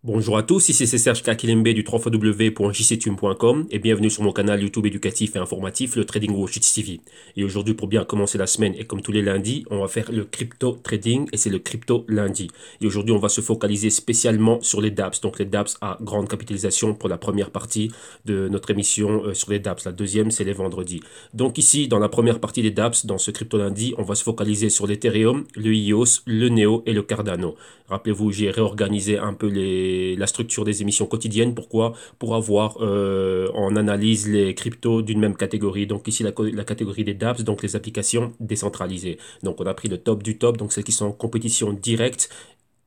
Bonjour à tous, ici c'est Serge Kakilembe du www.jctune.com et bienvenue sur mon canal YouTube éducatif et informatif, le Trading Watch TV. Et aujourd'hui, pour bien commencer la semaine et comme tous les lundis, on va faire le crypto trading et c'est le crypto lundi. Et aujourd'hui, on va se focaliser spécialement sur les DApps, donc les DApps à grande capitalisation pour la première partie de notre émission sur les DApps. La deuxième, c'est les vendredis. Donc ici, dans la première partie des DApps, dans ce crypto lundi, on va se focaliser sur l'Ethereum, le EOS, le Neo et le Cardano. Rappelez-vous, j'ai réorganisé un peu la structure des émissions quotidiennes. Pourquoi? Pour avoir en analyse les cryptos d'une même catégorie. Donc ici, la catégorie des dApps, donc les applications décentralisées. Donc on a pris le top du top, donc celles qui sont en compétition directe.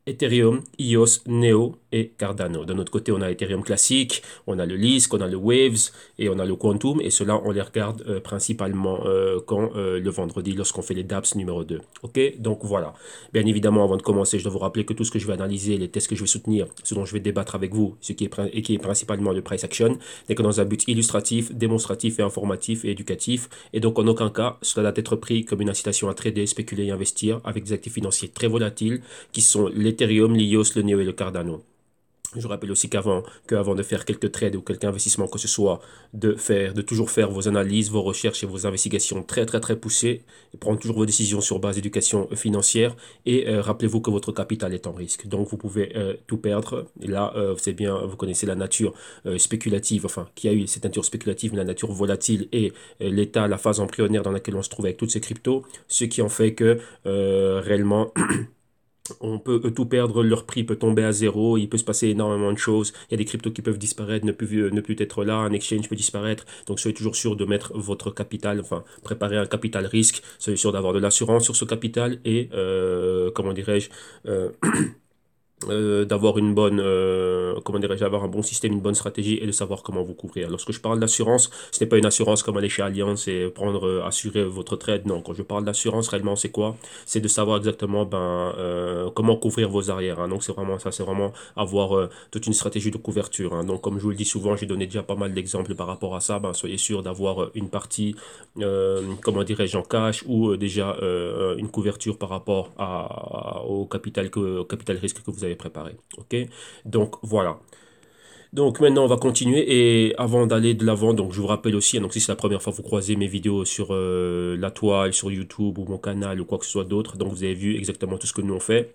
Ethereum, EOS, Neo et Cardano. De notre côté, on a Ethereum classique, on a le Lisk, on a le Waves et on a le Quantum. Et cela, on les regarde principalement quand le vendredi, lorsqu'on fait les DApps numéro 2. Ok, donc voilà. Bien évidemment, avant de commencer, je dois vous rappeler que tout ce que je vais analyser, les tests que je vais soutenir, ce dont je vais débattre avec vous, et qui est principalement le price action, n'est que dans un but illustratif, démonstratif et informatif et éducatif. Et donc, en aucun cas, cela doit être pris comme une incitation à trader, spéculer et investir avec des actifs financiers très volatiles qui sont l'Ethereum, l'IOS, le Neo et le Cardano. Je rappelle aussi qu'avant de faire quelques trades ou quelques investissements que ce soit, de toujours faire vos analyses, vos recherches et vos investigations très poussées, et prendre toujours vos décisions sur base d'éducation financière et rappelez-vous que votre capital est en risque. Donc vous pouvez tout perdre. Et là, c'est bien, vous connaissez la nature spéculative, enfin, qui a eu cette nature spéculative, la nature volatile et l'état, la phase embryonnaire dans laquelle on se trouve avec toutes ces cryptos, ce qui en fait que réellement on peut tout perdre, leur prix peut tomber à zéro, il peut se passer énormément de choses. Il y a des cryptos qui peuvent disparaître, ne plus être là, un exchange peut disparaître. Donc soyez toujours sûr de mettre votre capital, enfin préparer un capital risque, soyez sûr d'avoir de l'assurance sur ce capital et, comment dirais-je, euh, d'avoir une bonne, comment dirais-je, avoir un bon système, une bonne stratégie et de savoir comment vous couvrir. Lorsque je parle d'assurance, ce n'est pas une assurance comme aller chez Allianz et prendre, assurer votre trade. Non, quand je parle d'assurance, réellement, c'est quoi? C'est de savoir exactement comment couvrir vos arrières. Hein. Donc c'est vraiment ça, c'est vraiment avoir toute une stratégie de couverture. Hein. Donc comme je vous le dis souvent, j'ai donné déjà pas mal d'exemples par rapport à ça. Ben, soyez sûr d'avoir une partie, comment dirais-je, en cash ou déjà une couverture par rapport au capital risque que vous avez préparé. Ok? Donc voilà. Donc maintenant on va continuer et avant d'aller de l'avant, donc je vous rappelle aussi, hein, donc si c'est la première fois que vous croisez mes vidéos sur la toile, sur YouTube ou mon canal ou quoi que ce soit d'autre, donc vous avez vu exactement tout ce que nous on fait.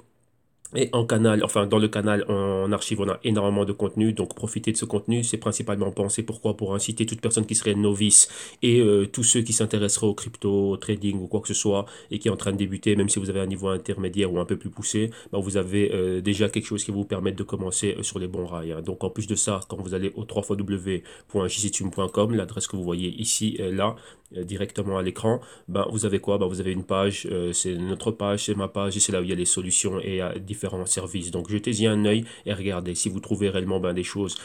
Et en canal, enfin dans le canal en archive, on a énormément de contenu, donc profitez de ce contenu. C'est principalement pensé pourquoi? Pour inciter toute personne qui serait novice et tous ceux qui s'intéresseraient au crypto, au trading ou quoi que ce soit et qui est en train de débuter, même si vous avez un niveau intermédiaire ou un peu plus poussé, ben, vous avez déjà quelque chose qui vous permet de commencer sur les bons rails. Hein. Donc en plus de ça, quand vous allez au www.jctune.com, l'adresse que vous voyez ici, là, directement à l'écran, ben, vous avez quoi? Ben, vous avez une page, c'est notre page, c'est ma page, et c'est là où il y a les solutions et différents services. Donc jetez-y un œil et regardez. Si vous trouvez réellement ben, des choses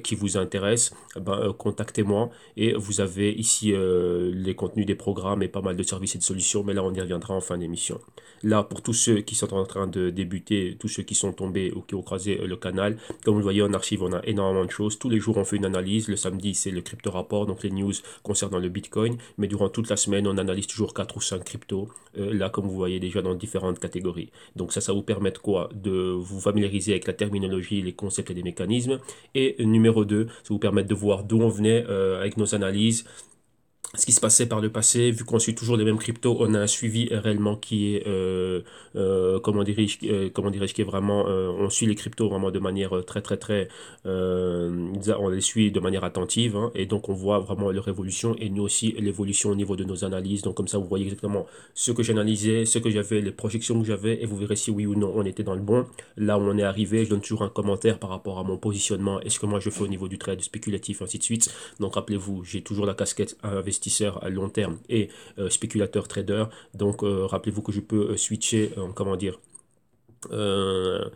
qui vous intéressent, ben, contactez-moi et vous avez ici les contenus des programmes et pas mal de services et de solutions, mais là on y reviendra en fin d'émission. Là, pour tous ceux qui sont en train de débuter, tous ceux qui sont tombés ou qui ont croisé le canal, comme vous le voyez en archive, on a énormément de choses. Tous les jours, on fait une analyse. Le samedi, c'est le crypto rapport, donc les news concernant le Bitcoin. Mais durant toute la semaine, on analyse toujours 4 ou 5 cryptos, là, comme vous voyez déjà dans différentes catégories. Donc ça vous permet de quoi? De vous familiariser avec la terminologie, les concepts et les mécanismes. Et numéro 2, ça vous permet de voir d'où on venait avec nos analyses, ce qui se passait par le passé, vu qu'on suit toujours les mêmes cryptos, on a un suivi réellement qui est, comment dirais-je, qui est vraiment, on suit les cryptos vraiment de manière on les suit de manière attentive, hein, et donc on voit vraiment leur évolution et nous aussi l'évolution au niveau de nos analyses. Donc comme ça, vous voyez exactement ce que j'analysais, ce que j'avais, les projections que j'avais, et vous verrez si oui ou non on était dans le bon. Là où on est arrivé, je donne toujours un commentaire par rapport à mon positionnement et ce que moi je fais au niveau du trade spéculatif, ainsi de suite. Donc rappelez-vous, j'ai toujours la casquette investisseur à long terme et spéculateur trader. Donc rappelez-vous que je peux switcher, comment dire, euh,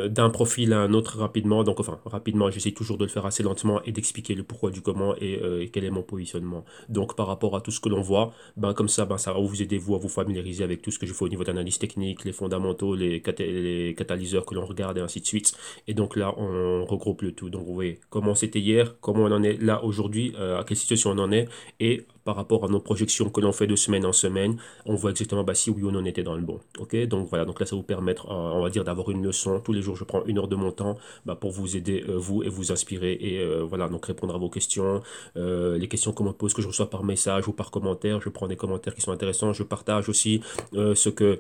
d'un profil à un autre rapidement. Donc, enfin, rapidement, j'essaie toujours de le faire assez lentement et d'expliquer le pourquoi du comment et quel est mon positionnement. Donc, par rapport à tout ce que l'on voit, ben, comme ça, ben, ça va vous aider, vous, à vous familiariser avec tout ce que je fais au niveau d'analyse technique, les fondamentaux, les catalyseurs que l'on regarde et ainsi de suite. Et donc là, on regroupe le tout. Donc, vous voyez comment c'était hier, comment on en est là aujourd'hui, à quelle situation on en est et par rapport à nos projections que l'on fait de semaine en semaine, on voit exactement bah, si oui ou non on était dans le bon. Ok, donc voilà, donc là ça va vous permettre, on va dire, d'avoir une leçon Tous les jours, je prends 1 heure de mon temps pour vous aider, vous, et vous inspirer. Et voilà, donc répondre à vos questions, les questions qu'on me pose, que je reçois par message ou par commentaire. Je prends des commentaires qui sont intéressants. Je partage aussi ce que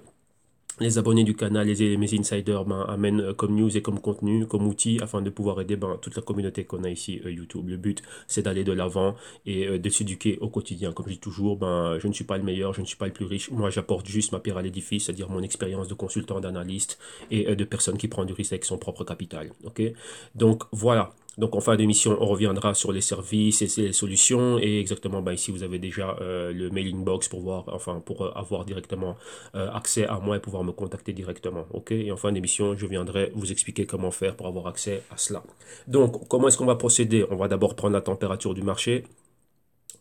les abonnés du canal, mes insiders amènent comme news et comme contenu, comme outil, afin de pouvoir aider toute la communauté qu'on a ici YouTube. Le but, c'est d'aller de l'avant et de s'éduquer au quotidien. Comme je dis toujours, je ne suis pas le meilleur, je ne suis pas le plus riche. Moi, j'apporte juste ma pierre à l'édifice, c'est-à-dire mon expérience de consultant, d'analyste et de personne qui prend du risque avec son propre capital. Ok. Donc voilà. Donc en fin d'émission, on reviendra sur les services et les solutions. Et exactement, ici, vous avez déjà le mailing box pour voir, enfin, pour avoir directement accès à moi et pouvoir me contacter directement. Ok. Et en fin d'émission, je viendrai vous expliquer comment faire pour avoir accès à cela. Donc, comment est-ce qu'on va procéder? On va d'abord prendre la température du marché.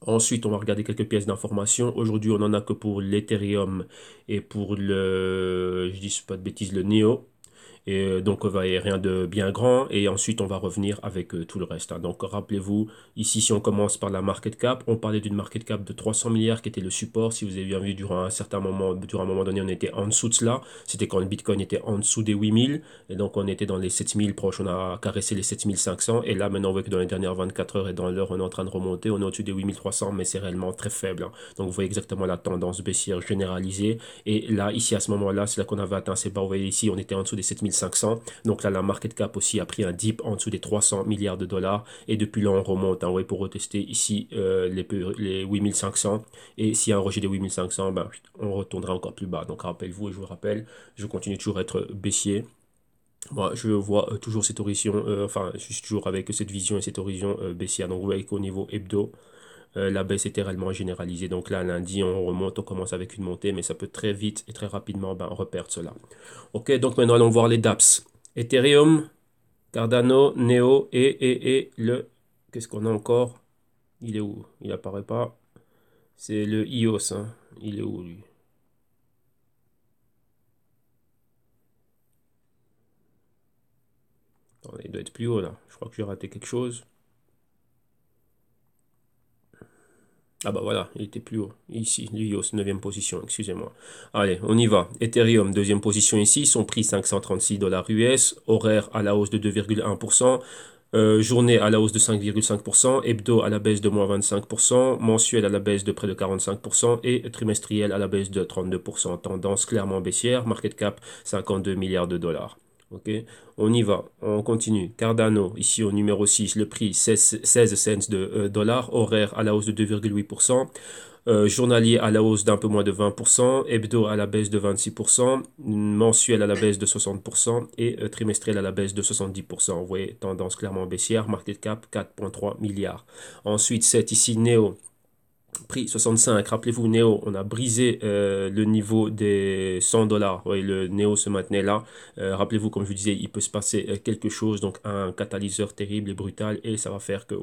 Ensuite, on va regarder quelques pièces d'information. Aujourd'hui, on n'en a que pour l'Ethereum et pour je dis pas de bêtises, le NEO. Et donc, rien de bien grand. Et ensuite, on va revenir avec tout le reste. Donc, rappelez-vous, ici, si on commence par la market cap, on parlait d'une market cap de 300 milliards qui était le support. Si vous avez bien vu, durant un moment donné, on était en dessous de cela. C'était quand le Bitcoin était en dessous des 8000. Et donc, on était dans les 7000 proches. On a caressé les 7500. Et là, maintenant, on voit que dans les dernières 24 heures et dans l'heure, on est en train de remonter. On est au-dessus des 8300, mais c'est réellement très faible. Donc, vous voyez exactement la tendance baissière généralisée. Et là, ici, à ce moment-là, c'est là qu'on avait atteint ces bas. Vous voyez ici, on était en dessous des 7500. Donc là, la market cap aussi a pris un dip en dessous des 300 milliards de dollars. Et depuis là, on remonte ouais, pour retester ici les 8500. Et s'il y a un rejet des 8500, on retournera encore plus bas. Donc rappelez-vous, et je vous rappelle, je continue toujours à être baissier. Moi, je vois toujours cette horizon, enfin, je suis toujours avec cette vision et cette horizon baissière. Donc vous voyez qu'au niveau hebdo, la baisse était réellement généralisée. Donc là, lundi, on remonte, on commence avec une montée, mais ça peut très vite et très rapidement reperdre cela. Ok, donc maintenant, allons voir les DApps. Ethereum, Cardano, Neo et le... Qu'est-ce qu'on a encore? Il est où? Il apparaît pas. C'est le EOS. Hein. Il est où, lui? Attendez, il doit être plus haut, là. Je crois que j'ai raté quelque chose. Ah bah voilà, il était plus haut. Ici, l'EOS, 9e position, excusez-moi. Allez, on y va. Ethereum, 2e position ici. Son prix, 536 dollars US. Horaire à la hausse de 2,1%. Journée à la hausse de 5,5%, hebdo à la baisse de moins 25%, mensuel à la baisse de près de 45% et trimestriel à la baisse de 32%. Tendance clairement baissière, market cap 52 milliards de dollars. Ok, on y va, on continue. Cardano, ici au numéro 6, le prix 16 cents de dollars, horaire à la hausse de 2,8%. Journalier à la hausse d'un peu moins de 20%, hebdo à la baisse de 26%, mensuel à la baisse de 60% et trimestriel à la baisse de 70%. Vous voyez, tendance clairement baissière, market cap 4,3 milliards. Ensuite, c'est ici Neo. Prix 65, rappelez-vous, Neo, on a brisé le niveau des 100 dollars. Oui, le Neo se maintenait là. Rappelez-vous, comme je vous disais, il peut se passer quelque chose, donc un catalyseur terrible et brutal, et ça va faire que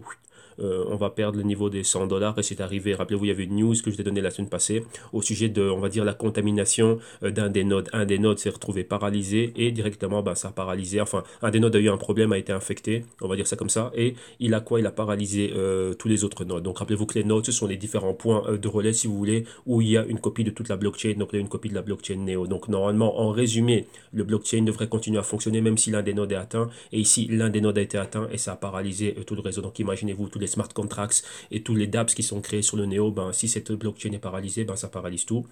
on va perdre le niveau des 100 dollars. Et c'est arrivé, rappelez-vous, il y avait une news que je vous ai donnée la semaine passée au sujet de, on va dire, la contamination d'un des nodes. Un des nodes s'est retrouvé paralysé et directement, ça a paralysé. Enfin, un des nodes a eu un problème, a été infecté, on va dire ça comme ça, et il a quoi? Il a paralysé tous les autres nodes. Donc rappelez-vous que les nodes, ce sont les différents points de relais, si vous voulez, où il y a une copie de toute la blockchain. Donc il y a une copie de la blockchain Neo. Donc normalement, en résumé, le blockchain devrait continuer à fonctionner même si l'un des nodes est atteint. Et ici, l'un des nodes a été atteint et ça a paralysé tout le réseau. Donc imaginez-vous tous les smart contracts et tous les dApps qui sont créés sur le Neo. Si cette blockchain est paralysée, ça paralyse tout.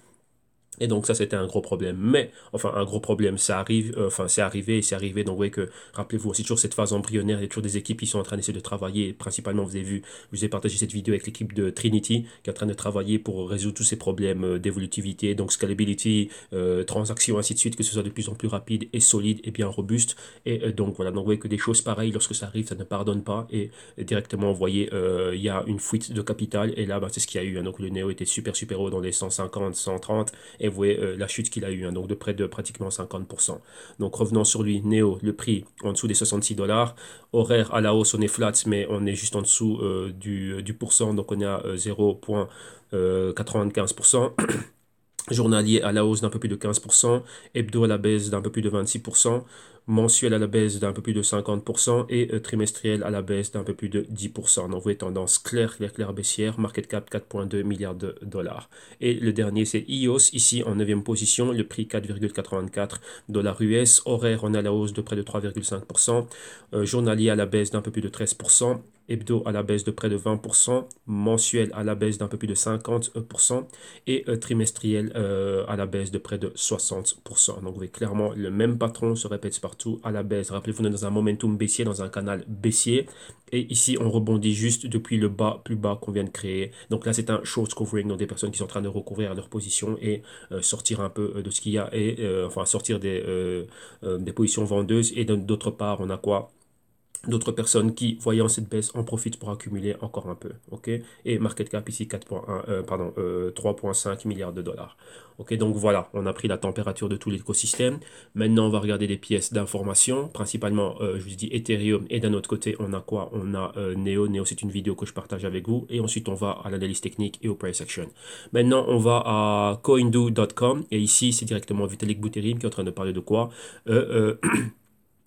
Et donc ça c'était un gros problème. Mais, enfin un gros problème, ça arrive, c'est arrivé et c'est arrivé. Donc vous voyez que, rappelez-vous, c'est toujours cette phase embryonnaire, il y a toujours des équipes qui sont en train d'essayer de travailler. Et principalement, vous avez vu, je vous ai partagé cette vidéo avec l'équipe de Trinity qui est en train de travailler pour résoudre tous ces problèmes d'évolutivité, donc scalability, transactions, ainsi de suite, que ce soit de plus en plus rapide et solide et bien robuste. Et donc voilà, donc vous voyez que des choses pareilles, lorsque ça arrive, ça ne pardonne pas. Et directement, vous voyez, il y a une fuite de capital. Et là, c'est ce qu'il y a eu. Hein. Donc le Neo était super haut dans les 150, 130. Et vous voyez la chute qu'il a eu, hein, donc de près de pratiquement 50%. Donc revenons sur lui, Neo, le prix en dessous des 66 dollars. Horaire à la hausse, on est flat, mais on est juste en dessous du pourcent, donc on est à 0,95%. Journalier à la hausse d'un peu plus de 15%, hebdo à la baisse d'un peu plus de 26%, mensuel à la baisse d'un peu plus de 50% et trimestriel à la baisse d'un peu plus de 10%. Donc, vous voyez, tendance claire baissière, market cap 4,2 milliards de dollars. Et le dernier, c'est EOS, ici en 9e position, le prix 4,84 dollars US, horaire on est à la hausse de près de 3,5%, journalier à la baisse d'un peu plus de 13%, hebdo à la baisse de près de 20%, mensuel à la baisse d'un peu plus de 50% et trimestriel à la baisse de près de 60%. Donc vous voyez clairement le même patron se répète partout à la baisse. Rappelez-vous, on est dans un momentum baissier, dans un canal baissier. Et ici, on rebondit juste depuis le bas, plus bas qu'on vient de créer. Donc là, c'est un short covering, donc des personnes qui sont en train de recouvrir leur position et sortir un peu de ce qu'il y a et enfin sortir des positions vendeuses. Et d'autre part, on a quoi? D'autres personnes qui, voyant cette baisse, en profitent pour accumuler encore un peu. Ok. Et market cap ici 3,5 milliards de dollars. Ok, donc voilà, on a pris la température de tout l'écosystème. Maintenant, on va regarder des pièces d'information, principalement, je vous dis Ethereum. Et d'un autre côté, on a quoi? On a Neo. Neo, c'est une vidéo que je partage avec vous. Et ensuite, on va à l'analyse technique et au price action. Maintenant, on va à coindo.com. Et ici, c'est directement Vitalik Buterin qui est en train de parler de quoi?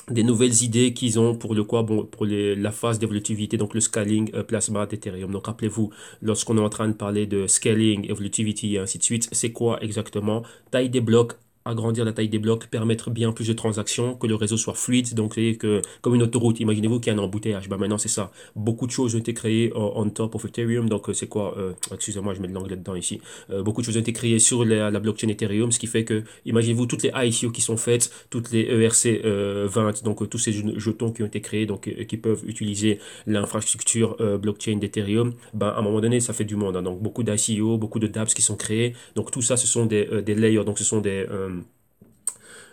Des nouvelles idées qu'ils ont pour le quoi, bon, pour la phase d'évolutivité, donc le scaling plasma d'Ethereum. Donc rappelez-vous, lorsqu'on est en train de parler de scaling, evolutivity et ainsi de suite, c'est quoi exactement? Taille des blocs, agrandir la taille des blocs, permettre bien plus de transactions, que le réseau soit fluide, donc que comme une autoroute, imaginez-vous qu'il y a un embouteillage, ben maintenant c'est ça. Beaucoup de choses ont été créées on top of Ethereum, donc c'est quoi, excusez-moi, je mets de l'anglais dedans ici. Beaucoup de choses ont été créées sur la blockchain Ethereum, ce qui fait que, imaginez-vous toutes les ICO qui sont faites, toutes les ERC 20, donc tous ces jetons qui ont été créés, donc qui peuvent utiliser l'infrastructure blockchain d'Ethereum, ben à un moment donné ça fait du monde, hein. Donc beaucoup d'ICO, beaucoup de dApps qui sont créés, donc tout ça ce sont des layers, donc ce sont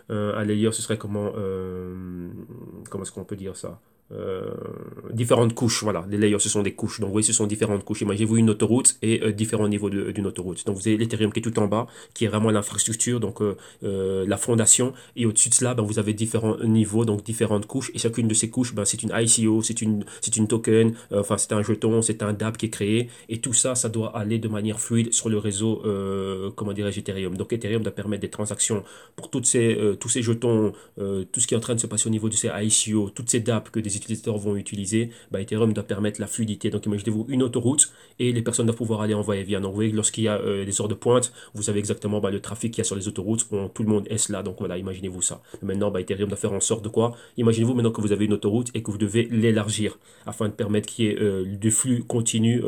un layer, ce serait comment est-ce qu'on peut dire ça? Différentes couches, voilà, les layers ce sont des couches, donc vous voyez ce sont différentes couches. Imaginez-vous une autoroute et différents niveaux d'une autoroute. Donc vous avez l'Ethereum qui est tout en bas, qui est vraiment l'infrastructure, donc la fondation, et au-dessus de cela ben, vous avez différents niveaux, donc différentes couches, et chacune de ces couches ben, c'est une ICO, c'est une token, enfin c'est un jeton, c'est un dApp qui est créé, et tout ça, ça doit aller de manière fluide sur le réseau, comment dirais-je, Ethereum. Donc Ethereum doit permettre des transactions pour tous ces jetons, tout ce qui est en train de se passer au niveau de ces ICO, toutes ces dApps que des utilisateurs vont utiliser, bah, Ethereum doit permettre la fluidité. Donc imaginez-vous une autoroute et les personnes doivent pouvoir aller en va-et-vient. Donc vous voyez, lorsqu'il y a des heures de pointe, vous savez exactement bah, le trafic qu'il y a sur les autoroutes, tout le monde est là. Donc voilà, imaginez-vous ça. Maintenant, bah, Ethereum doit faire en sorte de quoi? Imaginez-vous maintenant que vous avez une autoroute et que vous devez l'élargir afin de permettre qu'il y ait du flux continu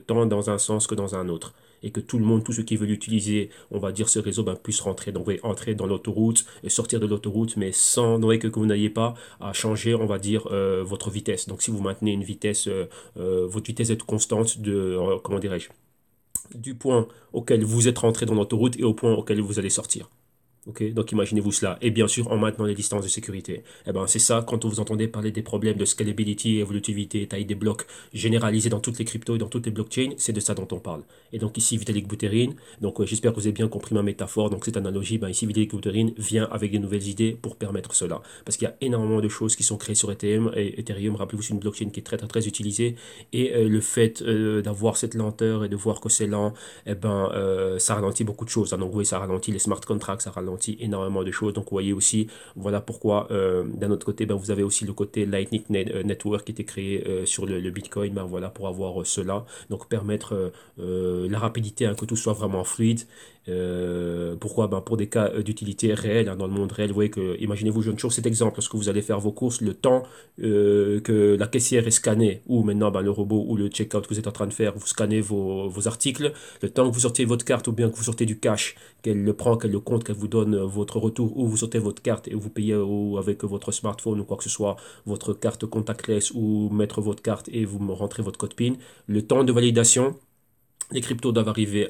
tant dans un sens que dans un autre, et que tout le monde, tous ceux qui veulent utiliser, on va dire, ce réseau, ben, puissent rentrer. Donc, vous pouvez entrer dans l'autoroute et sortir de l'autoroute, mais sans que vous n'ayez pas à changer, on va dire, votre vitesse. Donc, si vous maintenez une vitesse, votre vitesse est constante comment dirais-je, du point auquel vous êtes rentré dans l'autoroute et au point auquel vous allez sortir. Ok, donc imaginez-vous cela. Et bien sûr, en maintenant les distances de sécurité. Eh ben, c'est ça, quand vous entendez parler des problèmes de scalability, évolutivité, taille des blocs généralisés dans toutes les cryptos et dans toutes les blockchains, c'est de ça dont on parle. Et donc ici, Vitalik Buterin, donc j'espère que vous avez bien compris ma métaphore. Donc cette analogie, ben, ici, Vitalik Buterin vient avec des nouvelles idées pour permettre cela. Parce qu'il y a énormément de choses qui sont créées sur Ethereum. Et Ethereum, rappelez-vous, c'est une blockchain qui est très utilisée. Et le fait d'avoir cette lenteur et de voir que c'est lent, eh ben, ça ralentit beaucoup de choses. Donc oui, ça ralentit les smart contracts, ça ralentit énormément de choses. Donc vous voyez aussi, voilà pourquoi d'un autre côté, ben, vous avez aussi le côté Lightning Network qui était créé sur le Bitcoin, ben, voilà, pour avoir cela. Donc permettre la rapidité, hein, que tout soit vraiment fluide. Pourquoi? Ben, pour des cas d'utilité réelle, hein, dans le monde réel. Vous voyez que, imaginez-vous, je donne toujours cet exemple, lorsque vous allez faire vos courses, le temps que la caissière est scannée, ou maintenant ben, le robot ou le checkout que vous êtes en train de faire, vous scannez vos articles, le temps que vous sortez votre carte ou bien que vous sortez du cash, qu'elle le prend, qu'elle le compte, qu'elle vous donne votre retour, ou vous sortez votre carte et vous payez ou avec votre smartphone ou quoi que ce soit, votre carte contactless, ou mettre votre carte et vous me rentrez votre code PIN, le temps de validation, les cryptos doivent arriver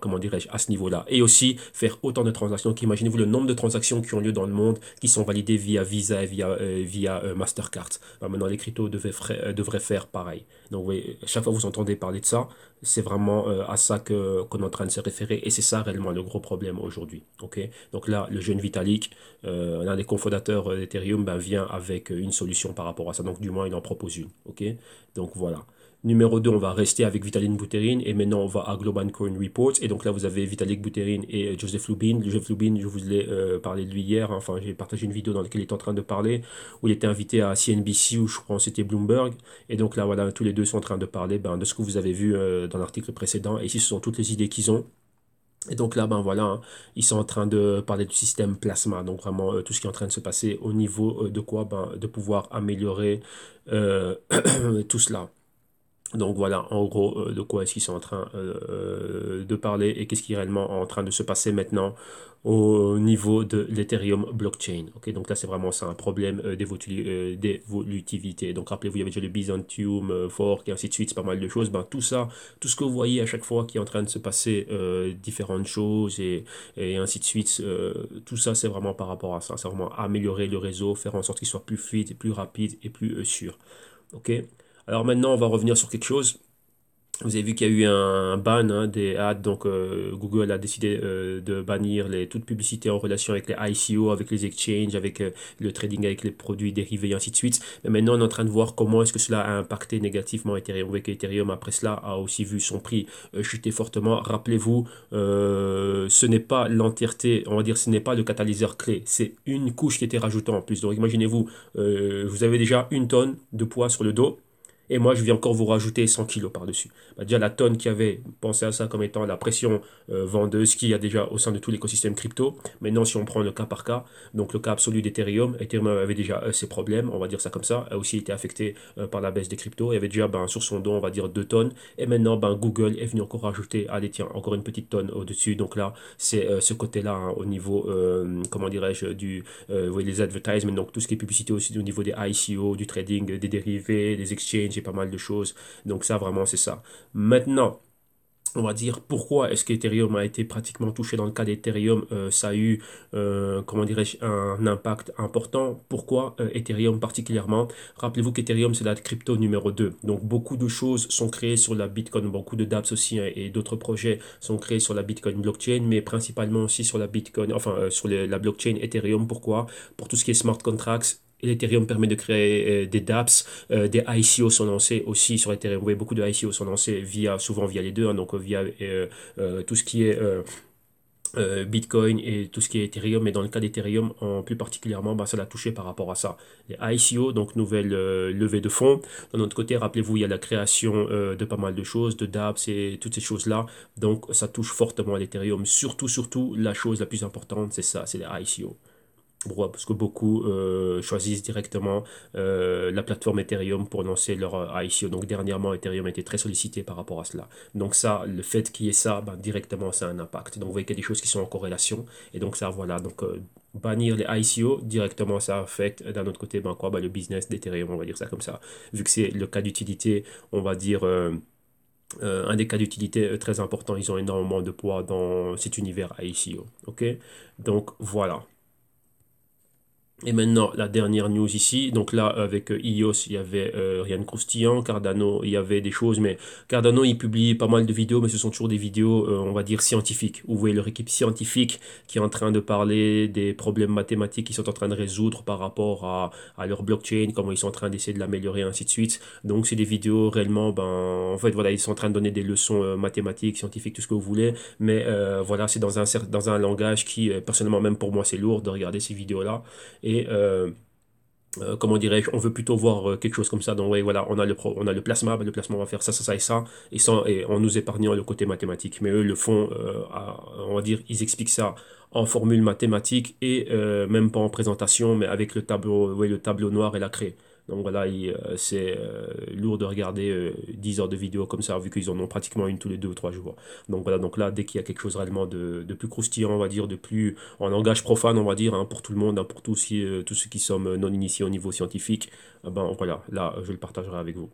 comment dirais-je, à ce niveau-là. Et aussi faire autant de transactions qu'imaginez-vous le nombre de transactions qui ont lieu dans le monde qui sont validées via Visa et via Mastercard. Ben, maintenant, les cryptos devraient faire pareil. Donc, vous voyez, chaque fois que vous entendez parler de ça, c'est vraiment à ça qu'on est en train de se référer. Et c'est ça réellement le gros problème aujourd'hui. Okay? Donc là, le jeune Vitalik, l'un des cofondateurs d'Ethereum, ben, vient avec une solution par rapport à ça. Donc, du moins, il en propose une. Okay? Donc, voilà. Numéro 2, on va rester avec Vitalik Buterin et maintenant on va à Global Coin Reports. Et donc là, vous avez Vitalik Buterin et Joseph Lubin. Joseph Lubin, je vous ai parlé de lui hier. Enfin, j'ai partagé une vidéo dans laquelle il est en train de parler, où il était invité à CNBC ou je crois que c'était Bloomberg. Et donc là, voilà, tous les deux sont en train de parler de ce que vous avez vu dans l'article précédent. Et ici, ce sont toutes les idées qu'ils ont. Et donc là, voilà, hein, ils sont en train de parler du système plasma, donc vraiment tout ce qui est en train de se passer au niveau de quoi, de pouvoir améliorer tout cela. Donc voilà, en gros, de quoi est-ce qu'ils sont en train de parler et qu'est-ce qui est réellement en train de se passer maintenant au niveau de l'Ethereum blockchain. Ok, donc là, c'est vraiment ça un problème d'évolutivité. Donc rappelez-vous, il y avait déjà le Byzantium fork et ainsi de suite, c'est pas mal de choses. Tout ça, tout ce que vous voyez à chaque fois qui est en train de se passer différentes choses et ainsi de suite, tout ça, c'est vraiment par rapport à ça. C'est vraiment améliorer le réseau, faire en sorte qu'il soit plus fluide, plus rapide et plus sûr. Ok. Alors maintenant, on va revenir sur quelque chose. Vous avez vu qu'il y a eu un ban des ads, donc Google a décidé de bannir toute publicité en relation avec les ICO, avec les exchanges, avec le trading avec les produits dérivés et ainsi de suite. Mais maintenant, on est en train de voir comment est-ce que cela a impacté négativement Ethereum. Vous voyez qu'Ethereum, après cela, a aussi vu son prix chuter fortement. Rappelez-vous, ce n'est pas l'entièreté, on va dire, ce n'est pas le catalyseur clé, c'est une couche qui était rajoutée en plus. Donc imaginez-vous, vous avez déjà une tonne de poids sur le dos. Et moi, je viens encore vous rajouter 100 kilos par-dessus. Déjà, la tonne qu'il y avait, pensez à ça comme étant la pression vendeuse qu'il y a déjà au sein de tout l'écosystème crypto. Maintenant, si on prend le cas par cas, donc le cas absolu d'Ethereum, Ethereum avait déjà ses problèmes, on va dire ça comme ça, a aussi été affecté par la baisse des cryptos. Il y avait déjà sur son dos, on va dire 2 tonnes. Et maintenant, Google est venu encore rajouter, allez tiens, encore une petite tonne au-dessus. Donc là, c'est ce côté-là hein, au niveau, comment dirais-je, vous voyez, les advertisements, donc tout ce qui est publicité aussi au niveau des ICO, du trading, des dérivés, des exchanges, pas mal de choses. Donc ça, vraiment, c'est ça. Maintenant, on va dire pourquoi est-ce qu'Ethereum a été pratiquement touché dans le cas d'Ethereum, ça a eu, comment dirais-je, un impact important. Pourquoi Ethereum particulièrement? Rappelez-vous qu'Ethereum c'est la crypto numéro 2. Donc beaucoup de choses sont créées sur la Bitcoin, beaucoup de dApps aussi hein, et d'autres projets sont créés sur la Bitcoin blockchain, mais principalement aussi sur la Bitcoin, enfin sur la blockchain Ethereum. Pourquoi? Pour tout ce qui est smart contracts. Et l'Ethereum permet de créer des dApps, des ICO sont lancés aussi sur Ethereum. Vous voyez, beaucoup de ICO sont lancés souvent via les deux, hein, donc via tout ce qui est Bitcoin et tout ce qui est Ethereum. Mais dans le cas d'Ethereum, en plus particulièrement, ça l'a touché par rapport à ça. Les ICO, donc nouvelle levée de fonds. D'un autre côté, rappelez-vous, il y a la création de pas mal de choses, de dApps et toutes ces choses-là. Donc ça touche fortement à l'Ethereum. Surtout, la chose la plus importante, c'est ça, c'est les ICO. Pourquoi? Parce que beaucoup choisissent directement la plateforme Ethereum pour lancer leur ICO. Donc dernièrement, Ethereum a été très sollicité par rapport à cela. Donc ça, le fait qu'il y ait ça, directement, ça a un impact. Donc vous voyez qu'il y a des choses qui sont en corrélation. Et donc ça, voilà. Donc bannir les ICO, directement, ça affecte d'un autre côté, le business d'Ethereum, on va dire ça comme ça. Vu que c'est le cas d'utilité, on va dire... un des cas d'utilité très important, ils ont énormément de poids dans cet univers ICO. Ok? Donc voilà. Et maintenant, la dernière news ici. Donc là, avec iOS, il y avait rien de croustillant. Cardano, il y avait des choses. Mais Cardano, il publie pas mal de vidéos, mais ce sont toujours des vidéos, on va dire, scientifiques. Vous voyez leur équipe scientifique qui est en train de parler des problèmes mathématiques qu'ils sont en train de résoudre par rapport à leur blockchain, comment ils sont en train d'essayer de l'améliorer, ainsi de suite. Donc, c'est des vidéos réellement, en fait, voilà, ils sont en train de donner des leçons mathématiques, scientifiques, tout ce que vous voulez. Mais voilà, c'est dans un langage qui, personnellement, même pour moi, c'est lourd de regarder ces vidéos-là. Et comment dirais-je, on veut plutôt voir quelque chose comme ça. Donc, ouais, voilà, on a le plasma, le plasma va faire ça et en nous épargnant le côté mathématique. Mais eux le font, on va dire, ils expliquent ça en formule mathématique et même pas en présentation, mais avec le tableau noir et la craie. Donc voilà, c'est lourd de regarder 10 heures de vidéo comme ça, vu qu'ils en ont pratiquement une tous les 2 ou 3 jours. Donc voilà, donc là, dès qu'il y a quelque chose réellement de plus croustillant, on va dire, de plus en langage profane, on va dire, hein, pour tout le monde, hein, pour tous ceux qui sommes non initiés au niveau scientifique, voilà, là, je le partagerai avec vous.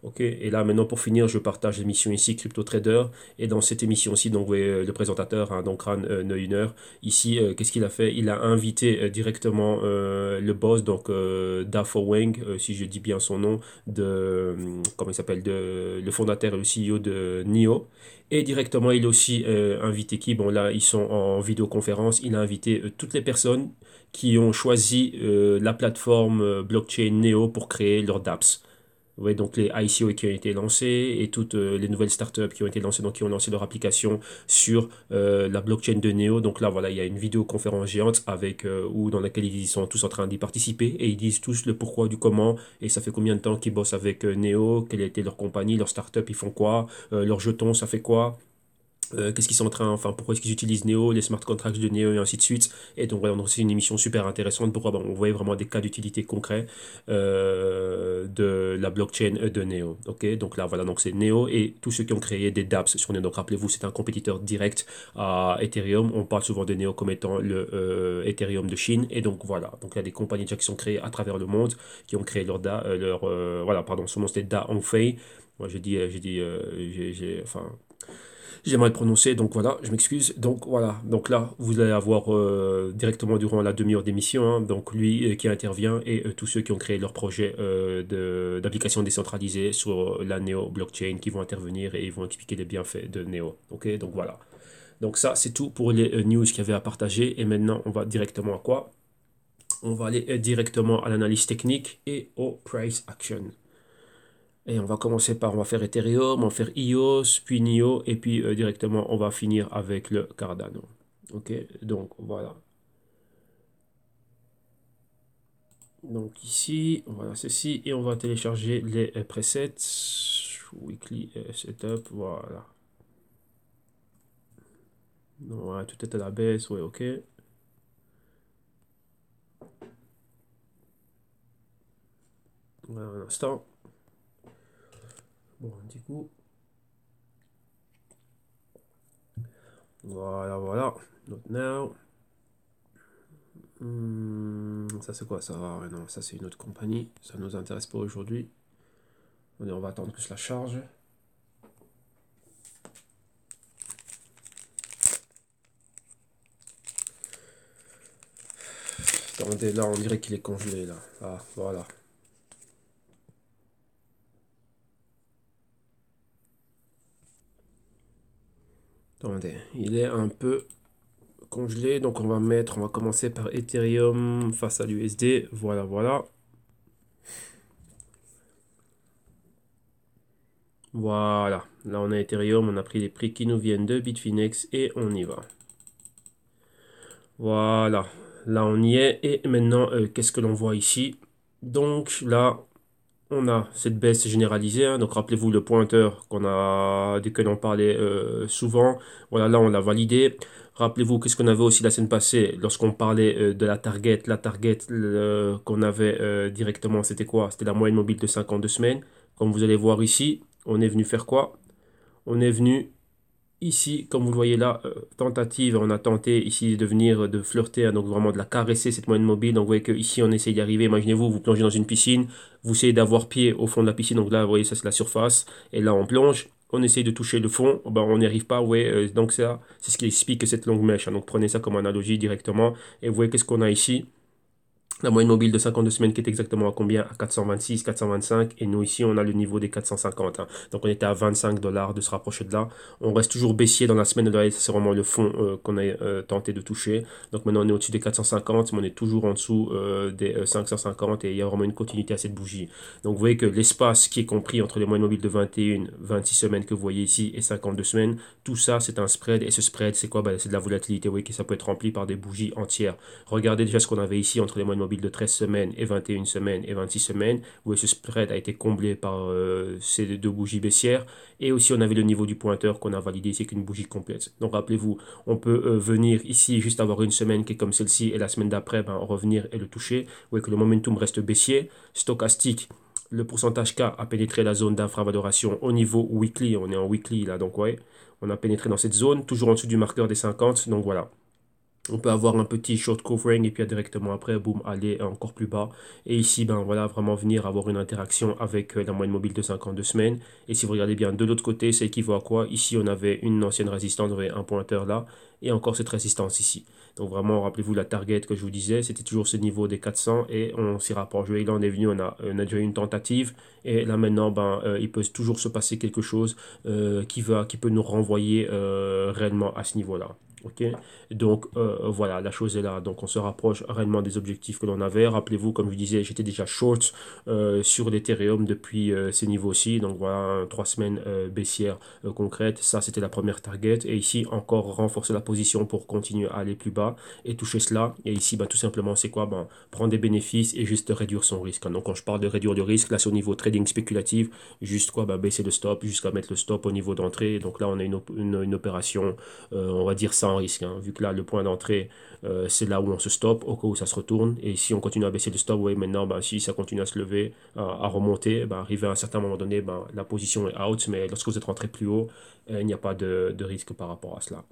Ok, et là maintenant pour finir, je partage l'émission ici Crypto Trader. Et dans cette émission-ci, donc vous voyez, le présentateur, hein, donc Ran Neuner, ici, qu'est-ce qu'il a fait? Il a invité directement le boss, donc Dafo Wang, si je dis bien son nom, comment il s'appelle, le fondateur et le CEO de NIO. Et directement, il a aussi invité qui? Bon là, ils sont en vidéoconférence. Il a invité toutes les personnes qui ont choisi la plateforme blockchain Neo pour créer leur dApps. Ouais, donc les ICO qui ont été lancés et toutes les nouvelles startups qui ont été lancées, donc qui ont lancé leur application sur la blockchain de Neo. Donc là, voilà, il y a une vidéoconférence géante avec ou dans laquelle ils sont tous en train d'y participer et ils disent tous le pourquoi du comment et ça fait combien de temps qu'ils bossent avec Neo, quelle a été leur compagnie, leur startup, ils font quoi, leurs jetons, ça fait quoi. Qu'est-ce qu'ils sont en train, enfin pourquoi est-ce qu'ils utilisent Neo, les smart contracts de Neo et ainsi de suite. Et donc voilà, c'est une émission super intéressante. Pourquoi on voyait vraiment des cas d'utilité concrets de la blockchain de Neo. Ok, donc là voilà, donc c'est Neo et tous ceux qui ont créé des dApps sur Neo. Donc rappelez-vous, c'est un compétiteur direct à Ethereum. On parle souvent de Neo comme étant le Ethereum de Chine. Et donc voilà, donc il y a des compagnies déjà qui sont créées à travers le monde, qui ont créé voilà, pardon, son nom c'était Da Hongfei. Moi enfin j'ai mal prononcé, donc voilà, je m'excuse. Donc voilà, donc là, vous allez avoir directement durant la demi-heure d'émission, hein, donc lui qui intervient et tous ceux qui ont créé leur projet d'application décentralisée sur la Neo blockchain qui vont intervenir et ils vont expliquer les bienfaits de Neo. Ok, donc voilà. Donc ça, c'est tout pour les news qu'il y avait à partager. Et maintenant, on va directement à quoi? On va aller directement à l'analyse technique et au price action. Et on va commencer par, on va faire Ethereum, on va faire EOS, puis NIO, et puis directement, on va finir avec le Cardano. Ok, donc voilà. Donc ici, voilà ceci, et on va télécharger les presets, weekly setup, voilà. Donc, voilà, tout est à la baisse, ouais, ok. Voilà, un instant. Bon, du coup, voilà, voilà. Not now. Ça c'est quoi ça? Ah, non, ça c'est une autre compagnie. Ça nous intéresse pas aujourd'hui. On va attendre que cela charge. Attendez, là on dirait qu'il est congelé là. Ah, voilà. Attendez, il est un peu congelé. Donc on va commencer par Ethereum face à l'USD. Voilà, voilà. Voilà. Là on a Ethereum, on a pris les prix qui nous viennent de Bitfinex et on y va. Voilà. Là on y est. Et maintenant, qu'est-ce que l'on voit ici? Donc là, on a cette baisse généralisée, hein. Donc rappelez-vous le pointeur duquel on parlait souvent. Voilà, là on l'a validé. Rappelez-vous qu'est-ce qu'on avait aussi la semaine passée lorsqu'on parlait de la target. La target qu'on avait directement, c'était quoi? C'était la moyenne mobile de 52 semaines. Comme vous allez voir ici, on est venu faire quoi? On est venu ici, comme vous le voyez là, tentative, on a tenté ici de venir, de flirter, hein, donc vraiment de la caresser cette moyenne mobile. Donc vous voyez que ici on essaye d'y arriver. Imaginez-vous, vous plongez dans une piscine, vous essayez d'avoir pied au fond de la piscine. Donc là, vous voyez, ça c'est la surface. Et là on plonge, on essaye de toucher le fond, ben, on n'y arrive pas. Ouais, donc ça, c'est ce qui explique cette longue mèche, hein. Donc prenez ça comme analogie directement. Et vous voyez qu'est-ce qu'on a ici? La moyenne mobile de 52 semaines qui est exactement à combien? À 426, 425. Et nous, ici, on a le niveau des 450, hein. Donc, on était à 25 dollars de se rapprocher de là. On reste toujours baissier dans la semaine. Là, c'est vraiment le fond qu'on a tenté de toucher. Donc, maintenant, on est au-dessus des 450, mais on est toujours en dessous des 550. Et il y a vraiment une continuité à cette bougie. Donc, vous voyez que l'espace qui est compris entre les moyennes mobiles de 21, 26 semaines que vous voyez ici et 52 semaines, tout ça, c'est un spread. Et ce spread, c'est quoi? Ben, c'est de la volatilité. Vous voyez que ça peut être rempli par des bougies entières. Regardez déjà ce qu'on avait ici entre les moyennes mobiles de 13 semaines et 21 semaines et 26 semaines, où ce spread a été comblé par ces deux bougies baissières. Et aussi, on avait le niveau du pointeur qu'on a validé ici avec une bougie complète. Donc, rappelez-vous, on peut venir ici juste avoir une semaine qui est comme celle-ci et la semaine d'après, ben, revenir et le toucher. Vous voyez que le momentum reste baissier. Stochastique, le pourcentage K a pénétré la zone d'infravaloration au niveau weekly. On est en weekly là, donc ouais, on a pénétré dans cette zone, toujours en dessous du marqueur des 50. Donc voilà. On peut avoir un petit short covering et puis directement après, boum, aller encore plus bas. Et ici, ben voilà, vraiment venir avoir une interaction avec la moyenne mobile de 52 semaines. Et si vous regardez bien de l'autre côté, ça équivaut à quoi? Ici, on avait une ancienne résistance, on avait un pointeur là, et encore cette résistance ici. Donc vraiment, rappelez-vous la target que je vous disais, c'était toujours ce niveau des 400 et on s'y rapproche. Et là, on est venu, on a déjà eu une tentative. Et là maintenant, ben, il peut toujours se passer quelque chose qui peut nous renvoyer réellement à ce niveau-là. Ok, donc voilà, la chose est là. Donc on se rapproche réellement des objectifs que l'on avait. Rappelez-vous, comme je disais, j'étais déjà short sur l'Ethereum depuis ces niveaux-ci. Donc voilà, 3 semaines baissières concrètes. Ça, c'était la première target. Et ici, encore renforcer la position pour continuer à aller plus bas et toucher cela. Et ici, bah, tout simplement, c'est quoi? Ben, prendre des bénéfices et juste réduire son risque, hein. Donc quand je parle de réduire le risque, là, c'est au niveau trading spéculatif. Juste quoi? Bah, baisser le stop jusqu'à mettre le stop au niveau d'entrée. Donc là, on a une opération on va dire sans risque, hein. Vu que là, le point d'entrée, c'est là où on se stoppe, au cas où ça se retourne. Et si on continue à baisser le stop, oui, maintenant, ben, si ça continue à se lever, à remonter, ben, arrivé à un certain moment donné, ben, la position est out. Mais lorsque vous êtes rentré plus haut, il n'y a pas de risque par rapport à cela.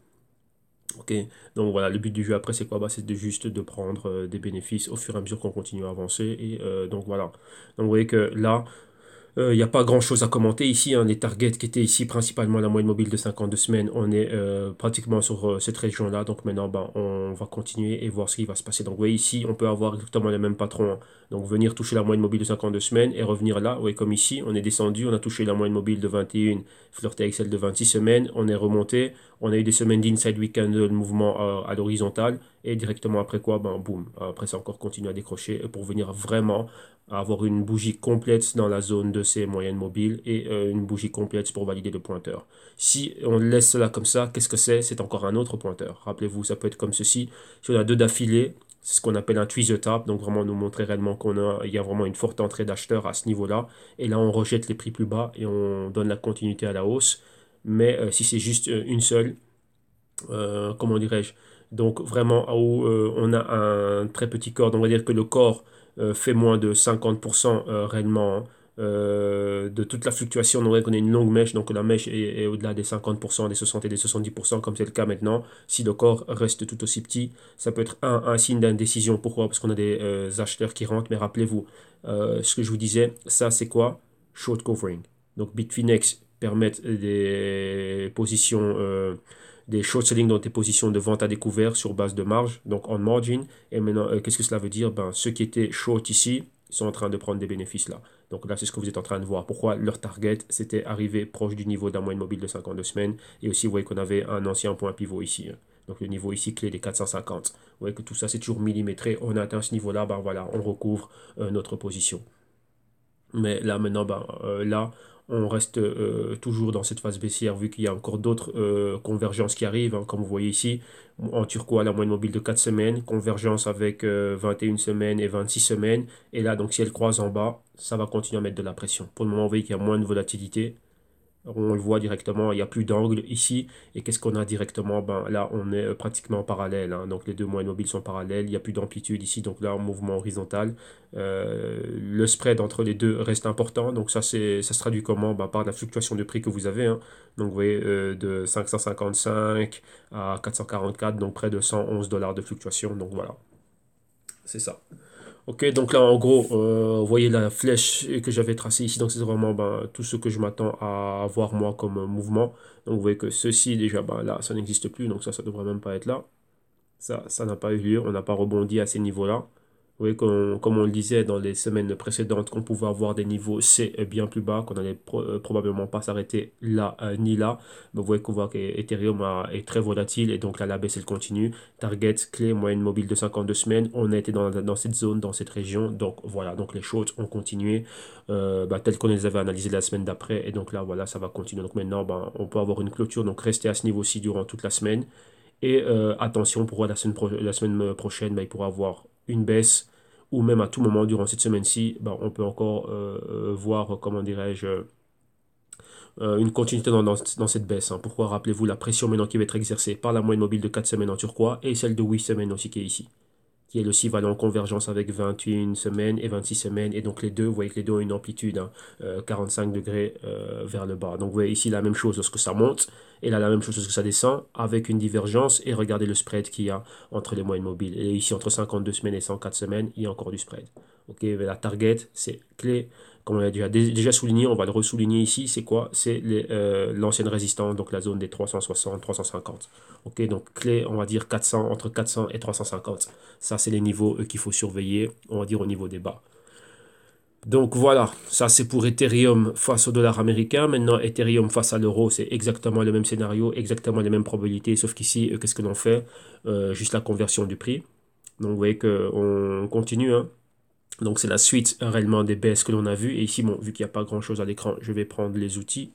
Ok, donc voilà, le but du jeu après c'est quoi? Bah, c'est de juste de prendre des bénéfices au fur et à mesure qu'on continue à avancer. Et donc voilà. Donc vous voyez que là, il n'y a pas grand-chose à commenter ici, hein. Les targets qui étaient ici, principalement la moyenne mobile de 52 semaines, on est pratiquement sur cette région-là. Donc maintenant, ben, on va continuer et voir ce qui va se passer. Donc vous voyez ici, on peut avoir exactement le même patron, hein. Donc venir toucher la moyenne mobile de 52 semaines et revenir là. Vous voyez comme ici, on est descendu, on a touché la moyenne mobile de 21, flirté avec celle de 26 semaines. On est remonté, on a eu des semaines d'inside weekend de mouvement à l'horizontale. Et directement après quoi, ben boum. Après ça encore continue à décrocher pour venir vraiment à avoir une bougie complète dans la zone de ces moyennes mobiles et une bougie complète pour valider le pointeur. Si on laisse cela comme ça, qu'est-ce que c'est? C'est encore un autre pointeur. Rappelez-vous, ça peut être comme ceci. Si on a deux d'affilée, c'est ce qu'on appelle un tweezer top, donc vraiment nous montrer réellement il y a vraiment une forte entrée d'acheteurs à ce niveau-là. Et là, on rejette les prix plus bas et on donne la continuité à la hausse. Mais si c'est juste une seule, comment dirais-je, donc vraiment où on a un très petit corps, donc on va dire que le corps fait moins de 50% réellement, hein, de toute la fluctuation. On aurait qu'on ait une longue mèche, donc la mèche est au-delà des 50%, des 60 et des 70%, comme c'est le cas maintenant. Si le corps reste tout aussi petit, ça peut être un signe d'indécision. Pourquoi? Parce qu'on a des acheteurs qui rentrent, mais rappelez-vous, ce que je vous disais, ça c'est quoi? Short covering. Donc Bitfinex permettent des positions des short selling dans tes positions de vente à découvert sur base de marge, donc on margin. Et maintenant, qu'est-ce que cela veut dire? Ben, ceux qui étaient short ici sont en train de prendre des bénéfices là. Donc là, c'est ce que vous êtes en train de voir. Pourquoi leur target, c'était arrivé proche du niveau d'un moyenne mobile de 52 semaines. Et aussi, vous voyez qu'on avait un ancien point pivot ici, hein. Donc le niveau ici clé des 450. Vous voyez que tout ça, c'est toujours millimétré. On a atteint ce niveau-là, ben voilà, on recouvre notre position. Mais là, maintenant, ben, là, on reste toujours dans cette phase baissière vu qu'il y a encore d'autres convergences qui arrivent, hein, comme vous voyez ici. En turquoise, la moyenne mobile de 4 semaines, convergence avec 21 semaines et 26 semaines. Et là, donc, si elle croise en bas, ça va continuer à mettre de la pression. Pour le moment, vous voyez qu'il y a moins de volatilité. On le voit directement, il n'y a plus d'angle ici. Et qu'est-ce qu'on a directement? Ben, là, on est pratiquement parallèle, hein. Donc les deux moyennes mobiles sont parallèles. Il n'y a plus d'amplitude ici. Donc là, en mouvement horizontal. Le spread entre les deux reste important. Donc ça se traduit comment? Ben, par la fluctuation de prix que vous avez, hein. Donc vous voyez, de 555 à 444, donc près de 111 dollars de fluctuation. Donc voilà, c'est ça. Ok, donc là en gros, vous voyez la flèche que j'avais tracée ici, donc c'est vraiment ben, tout ce que je m'attends à avoir moi comme mouvement. Donc vous voyez que ceci déjà, ben, là ça n'existe plus, donc ça devrait même pas être là. Ça n'a pas eu lieu, on n'a pas rebondi à ces niveaux-là. Vous voyez, comme on le disait dans les semaines précédentes, qu'on pouvait avoir des niveaux C bien plus bas, qu'on n'allait probablement pas s'arrêter là ni là. Mais vous voyez qu'on voit qu'Ethereum est très volatile et donc là, la baisse, elle continue. Target, clé, moyenne mobile de 52 semaines. On a été dans cette zone, dans cette région. Donc voilà, donc les choses ont continué bah, telles qu'on les avait analysées la semaine d'après. Et donc là, voilà, ça va continuer. Donc maintenant, bah, on peut avoir une clôture, donc rester à ce niveau-ci durant toute la semaine. Et attention, pour la semaine prochaine, bah, il pourra avoir une baisse, ou même à tout moment durant cette semaine-ci, bah, on peut encore voir, comment dirais-je, une continuité dans cette baisse, hein. Pourquoi? Rappelez-vous la pression maintenant qui va être exercée par la moyenne mobile de 4 semaines en turquoise et celle de 8 semaines aussi qui est ici, qui est aussi valant en convergence avec 21 semaines et 26 semaines. Et donc les deux, vous voyez que les deux ont une amplitude, hein, 45 degrés vers le bas. Donc vous voyez ici la même chose lorsque ça monte, et là la même chose lorsque ça descend, avec une divergence. Et regardez le spread qu'il y a entre les moyennes mobiles. Et ici, entre 52 semaines et 104 semaines, il y a encore du spread. Ok, mais la target, c'est clé. Comme on a déjà souligné, on va le ressouligner ici. C'est quoi? C'est l'ancienne résistance, donc la zone des 360, 350. Ok, donc clé, on va dire 400, entre 400 et 350. Ça, c'est les niveaux qu'il faut surveiller, on va dire au niveau des bas. Donc voilà, ça c'est pour Ethereum face au dollar américain. Maintenant, Ethereum face à l'euro, c'est exactement le même scénario, exactement les mêmes probabilités, sauf qu'ici, qu'est-ce que l'on fait? Juste la conversion du prix. Donc vous voyez qu'on continue, hein. Donc c'est la suite réellement des baisses que l'on a vues. Et ici, bon, vu qu'il n'y a pas grand-chose à l'écran, je vais prendre les outils.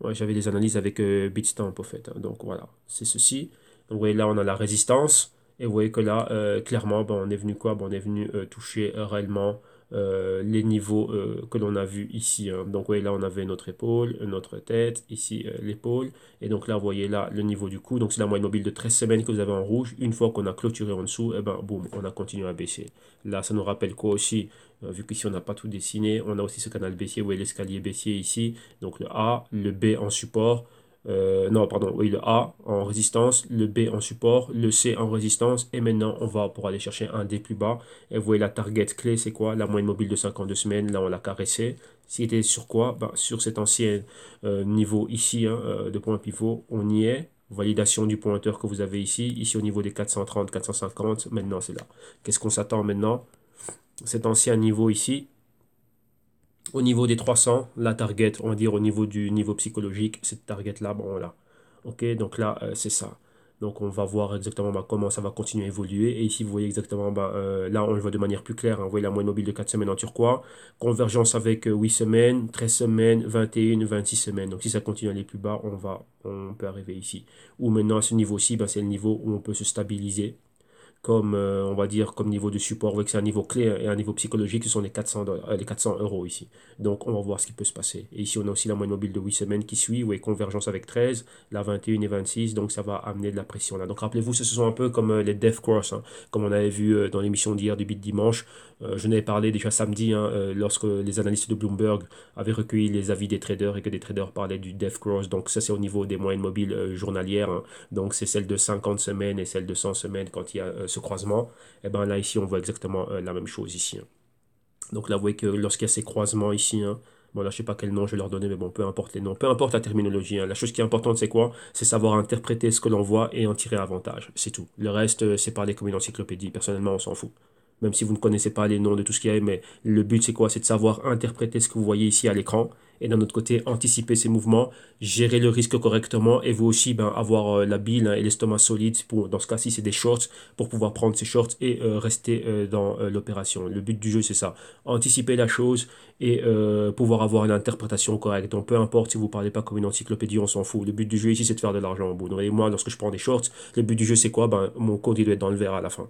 Ouais, j'avais des analyses avec Bitstamp au fait, hein. Donc voilà, c'est ceci. Donc vous voyez là, on a la résistance. Et vous voyez que là, clairement, ben, on est venu quoi? Ben, on est venu toucher réellement les niveaux que l'on a vus ici, hein. Donc vous voyez là, on avait notre épaule, notre tête, ici l'épaule. Et donc là, vous voyez là le niveau du coup. Donc c'est la moyenne mobile de 13 semaines que vous avez en rouge. Une fois qu'on a clôturé en dessous, et ben boum, on a continué à baisser. Là, ça nous rappelle quoi aussi? Vu qu'ici on n'a pas tout dessiné, on a aussi ce canal baissier, vous voyez l'escalier baissier ici. Donc le A, le B en support, non, pardon, oui, le A en résistance, le B en support, le C en résistance, et maintenant on va pour aller chercher un D plus bas. Et vous voyez la target clé, c'est quoi? La moyenne mobile de 52 semaines, là on l'a caressé. C'était sur quoi? Ben, sur cet ancien niveau ici, hein, de point pivot, on y est. Validation du pointeur que vous avez ici, ici au niveau des 430, 450, maintenant c'est là. Qu'est-ce qu'on s'attend maintenant? Cet ancien niveau ici, au niveau des 300, la target, on va dire au niveau du niveau psychologique, cette target-là, bon là. Ok, donc là, c'est ça. Donc on va voir exactement bah, comment ça va continuer à évoluer. Et ici, vous voyez exactement, bah, là, on le voit de manière plus claire, hein. Vous voyez la moyenne mobile de 4 semaines en turquoise. Convergence avec 8 semaines, 13 semaines, 21, 26 semaines. Donc si ça continue à aller plus bas, on peut arriver ici. Ou maintenant, à ce niveau-ci, bah, c'est le niveau où on peut se stabiliser comme, on va dire, comme niveau de support. Vous voyez que c'est un niveau clé et un niveau psychologique, ce sont les 400, les 400 euros ici. Donc, on va voir ce qui peut se passer. Et ici, on a aussi la moyenne mobile de 8 semaines qui suit. Vous voyez, convergence avec 13, la 21 et 26. Donc, ça va amener de la pression là. Donc, rappelez-vous, ce sont un peu comme les Death Cross, hein, comme on avait vu dans l'émission d'hier du Bit Dimanche. Je n'avais parlé déjà samedi, hein, lorsque les analystes de Bloomberg avaient recueilli les avis des traders et que des traders parlaient du Death Cross. Donc, ça, c'est au niveau des moyennes mobiles journalières, hein. Donc, c'est celle de 50 semaines et celle de 100 semaines quand il y a ce croisement. Et bien là, ici, on voit exactement la même chose ici, hein. Donc là, vous voyez que lorsqu'il y a ces croisements ici, hein, bon là, je sais pas quel nom je vais leur donner, mais bon, peu importe les noms, peu importe la terminologie, hein. La chose qui est importante, c'est quoi? C'est savoir interpréter ce que l'on voit et en tirer avantage. C'est tout. Le reste, c'est parler comme une encyclopédie. Personnellement, on s'en fout. Même si vous ne connaissez pas les noms de tout ce qu'il y a, mais le but, c'est quoi? C'est de savoir interpréter ce que vous voyez ici à l'écran et d'un autre côté, anticiper ces mouvements, gérer le risque correctement et vous aussi, ben, avoir la bile, hein, et l'estomac solide pour, dans ce cas-ci, c'est des shorts pour pouvoir prendre ces shorts et rester dans l'opération. Le but du jeu, c'est ça. Anticiper la chose et pouvoir avoir une interprétation correcte. Donc, peu importe si vous ne parlez pas comme une encyclopédie, on s'en fout. Le but du jeu ici, c'est de faire de l'argent au bout. Donc, et moi, lorsque je prends des shorts, le but du jeu, c'est quoi? Ben, mon code, il doit être dans le vert à la fin.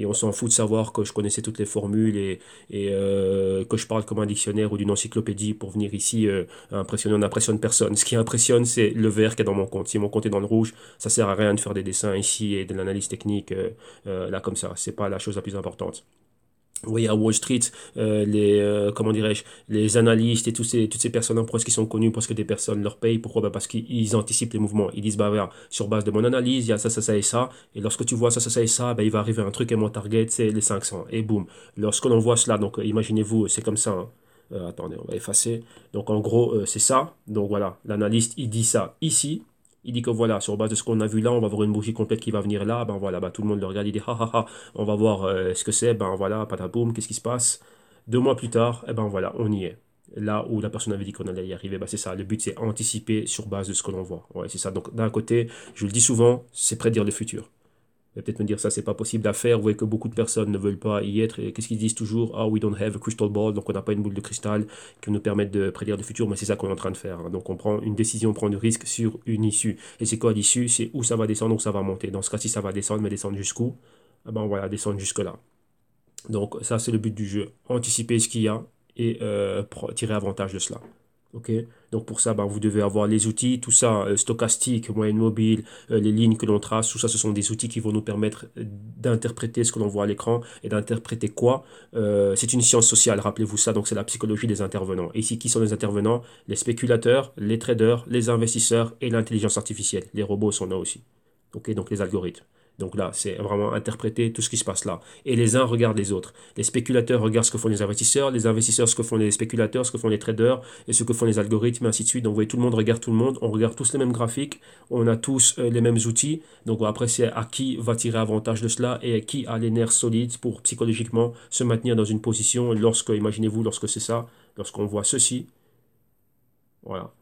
Et on s'en fout de savoir que je connaissais toutes les formules et que je parle comme un dictionnaire ou d'une encyclopédie pour venir ici impressionner. On n'impressionne personne. Ce qui impressionne, c'est le vert qui est dans mon compte. Si mon compte est dans le rouge, ça sert à rien de faire des dessins ici et de l'analyse technique là comme ça. C'est pas la chose la plus importante. Oui, à Wall Street, comment dirais-je, les analystes et toutes ces personnes en presse qui sont connues parce que des personnes leur payent. Pourquoi? Ben parce qu'ils anticipent les mouvements. Ils disent, bah voilà, sur base de mon analyse, il y a ça, ça, ça et ça. Et lorsque tu vois ça, ça, ça et ça, ben, il va arriver un truc et mon target, c'est les 500. Et boum. Lorsque l'on voit cela, donc imaginez-vous, c'est comme ça, hein. Attendez, on va effacer. Donc en gros, c'est ça. Donc voilà, l'analyste, il dit ça ici. Il dit que voilà, sur base de ce qu'on a vu là, on va avoir une bougie complète qui va venir là. Ben voilà, ben, tout le monde le regarde, il dit, ha ha ha, on va voir ce que c'est. Ben voilà, pataboum, qu'est-ce qui se passe? 2 mois plus tard, eh ben voilà, on y est. Là où la personne avait dit qu'on allait y arriver, ben c'est ça. Le but, c'est anticiper sur base de ce que l'on voit. Ouais, c'est ça. Donc d'un côté, je le dis souvent, c'est prédire le futur. Vous allez peut-être me dire ça, c'est pas possible à faire. Vous voyez que beaucoup de personnes ne veulent pas y être. Et qu'est-ce qu'ils disent toujours? Ah, we don't have a crystal ball. Donc, on n'a pas une boule de cristal qui nous permette de prédire le futur. Mais c'est ça qu'on est en train de faire, hein. Donc, on prend une décision, on prend du risque sur une issue. Et c'est quoi l'issue? C'est où ça va descendre, où ça va monter. Dans ce cas-ci, ça va descendre, mais descendre jusqu'où? Ah ben voilà, descendre jusque-là. Donc, ça, c'est le but du jeu. Anticiper ce qu'il y a et tirer avantage de cela. Ok, donc pour ça, ben, vous devez avoir les outils, tout ça, stochastique, moyenne mobile, les lignes que l'on trace, tout ça, ce sont des outils qui vont nous permettre d'interpréter ce que l'on voit à l'écran et d'interpréter quoi. C'est une science sociale, rappelez-vous ça, donc c'est la psychologie des intervenants. Et ici, qui sont les intervenants? Les spéculateurs, les traders, les investisseurs et l'intelligence artificielle. Les robots sont là aussi. Ok, donc les algorithmes. Donc là, c'est vraiment interpréter tout ce qui se passe là. Et les uns regardent les autres. Les spéculateurs regardent ce que font les investisseurs ce que font les spéculateurs, ce que font les traders, et ce que font les algorithmes, et ainsi de suite. Donc vous voyez, tout le monde regarde tout le monde, on regarde tous les mêmes graphiques, on a tous les mêmes outils. Donc après, c'est à qui va tirer avantage de cela et à qui a les nerfs solides pour psychologiquement se maintenir dans une position lorsque, imaginez-vous, lorsque c'est ça, lorsqu'on voit ceci, voilà.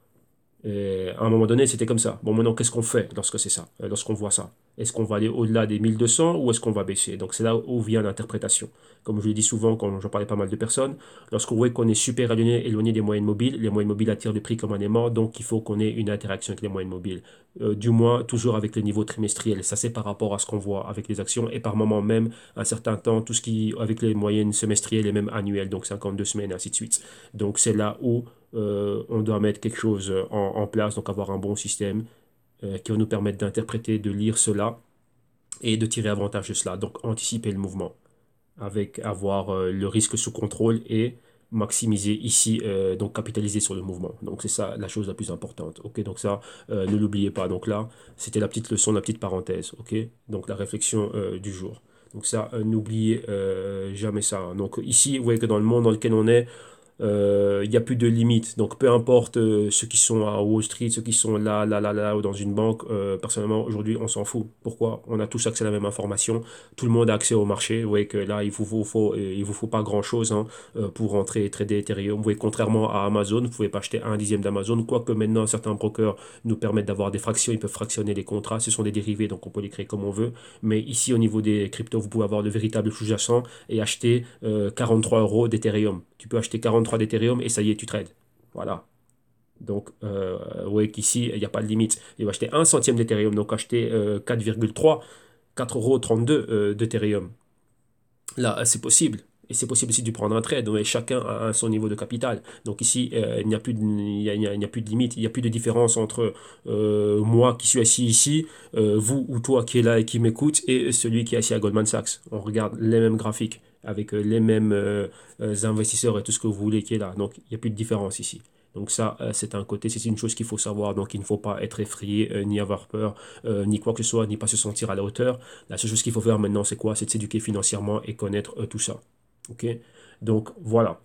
Et à un moment donné, c'était comme ça. Bon, maintenant, qu'est-ce qu'on fait lorsque c'est ça, lorsqu'on voit ça? Est-ce qu'on va aller au-delà des 1200 ou est-ce qu'on va baisser? Donc, c'est là où vient l'interprétation. Comme je l'ai dit souvent quand j'en parlais pas mal de personnes, lorsqu'on voit qu'on est super éloigné des moyennes mobiles, les moyennes mobiles attirent le prix comme un aimant, donc il faut qu'on ait une interaction avec les moyennes mobiles. Du moins, toujours avec le niveau trimestriel. Ça, c'est par rapport à ce qu'on voit avec les actions et par moment même, un certain temps, tout ce qui, avec les moyennes semestrielles et même annuelles, donc 52 semaines, ainsi de suite. Donc, c'est là où on doit mettre quelque chose en place, donc avoir un bon système qui va nous permettre d'interpréter, de lire cela et de tirer avantage de cela. Donc anticiper le mouvement avec avoir le risque sous contrôle et maximiser ici, donc capitaliser sur le mouvement. Donc c'est ça la chose la plus importante. Ok, donc ça, ne l'oubliez pas. Donc là, c'était la petite leçon, la petite parenthèse. Ok, donc la réflexion du jour. Donc ça, n'oubliez jamais ça. Donc ici, vous voyez que dans le monde dans lequel on est, il n'y a plus de limite. Donc peu importe ceux qui sont à Wall Street, ceux qui sont là, ou dans une banque, personnellement, aujourd'hui, on s'en fout. Pourquoi? On a tous accès à la même information. Tout le monde a accès au marché. Vous voyez que là, il vous faut pas grand-chose hein, pour rentrer et trader Ethereum. Vous voyez, contrairement à Amazon, vous pouvez pas acheter un dixième d'Amazon. Quoique maintenant, certains brokers nous permettent d'avoir des fractions. Ils peuvent fractionner les contrats. Ce sont des dérivés, donc on peut les créer comme on veut. Mais ici, au niveau des cryptos, vous pouvez avoir le véritable sous-jacent et acheter 43 euros d'Ethereum. Tu peux acheter 43 d'Ethereum et ça y est, tu trades. Voilà. Donc, vous voyez qu'ici, il n'y a pas de limite. Il va acheter un centième d'Ethereum, donc acheter 4,3, 4,32 d'Ethereum. Là, c'est possible. Et c'est possible aussi de prendre un trade, mais chacun a son niveau de capital. Donc ici, il n'y a plus de, il n'y a plus de limite, il n'y a plus de différence entre moi qui suis assis ici, vous ou toi qui est là et qui m'écoute, et celui qui est assis à Goldman Sachs. On regarde les mêmes graphiques, avec les mêmes investisseurs et tout ce que vous voulez qui est là. Donc il n'y a plus de différence ici. Donc ça, c'est un côté, c'est une chose qu'il faut savoir. Donc il ne faut pas être effrayé, ni avoir peur, ni quoi que ce soit, ni pas se sentir à la hauteur. La seule chose qu'il faut faire maintenant, c'est quoi? C'est de s'éduquer financièrement et connaître tout ça. Ok? Donc voilà.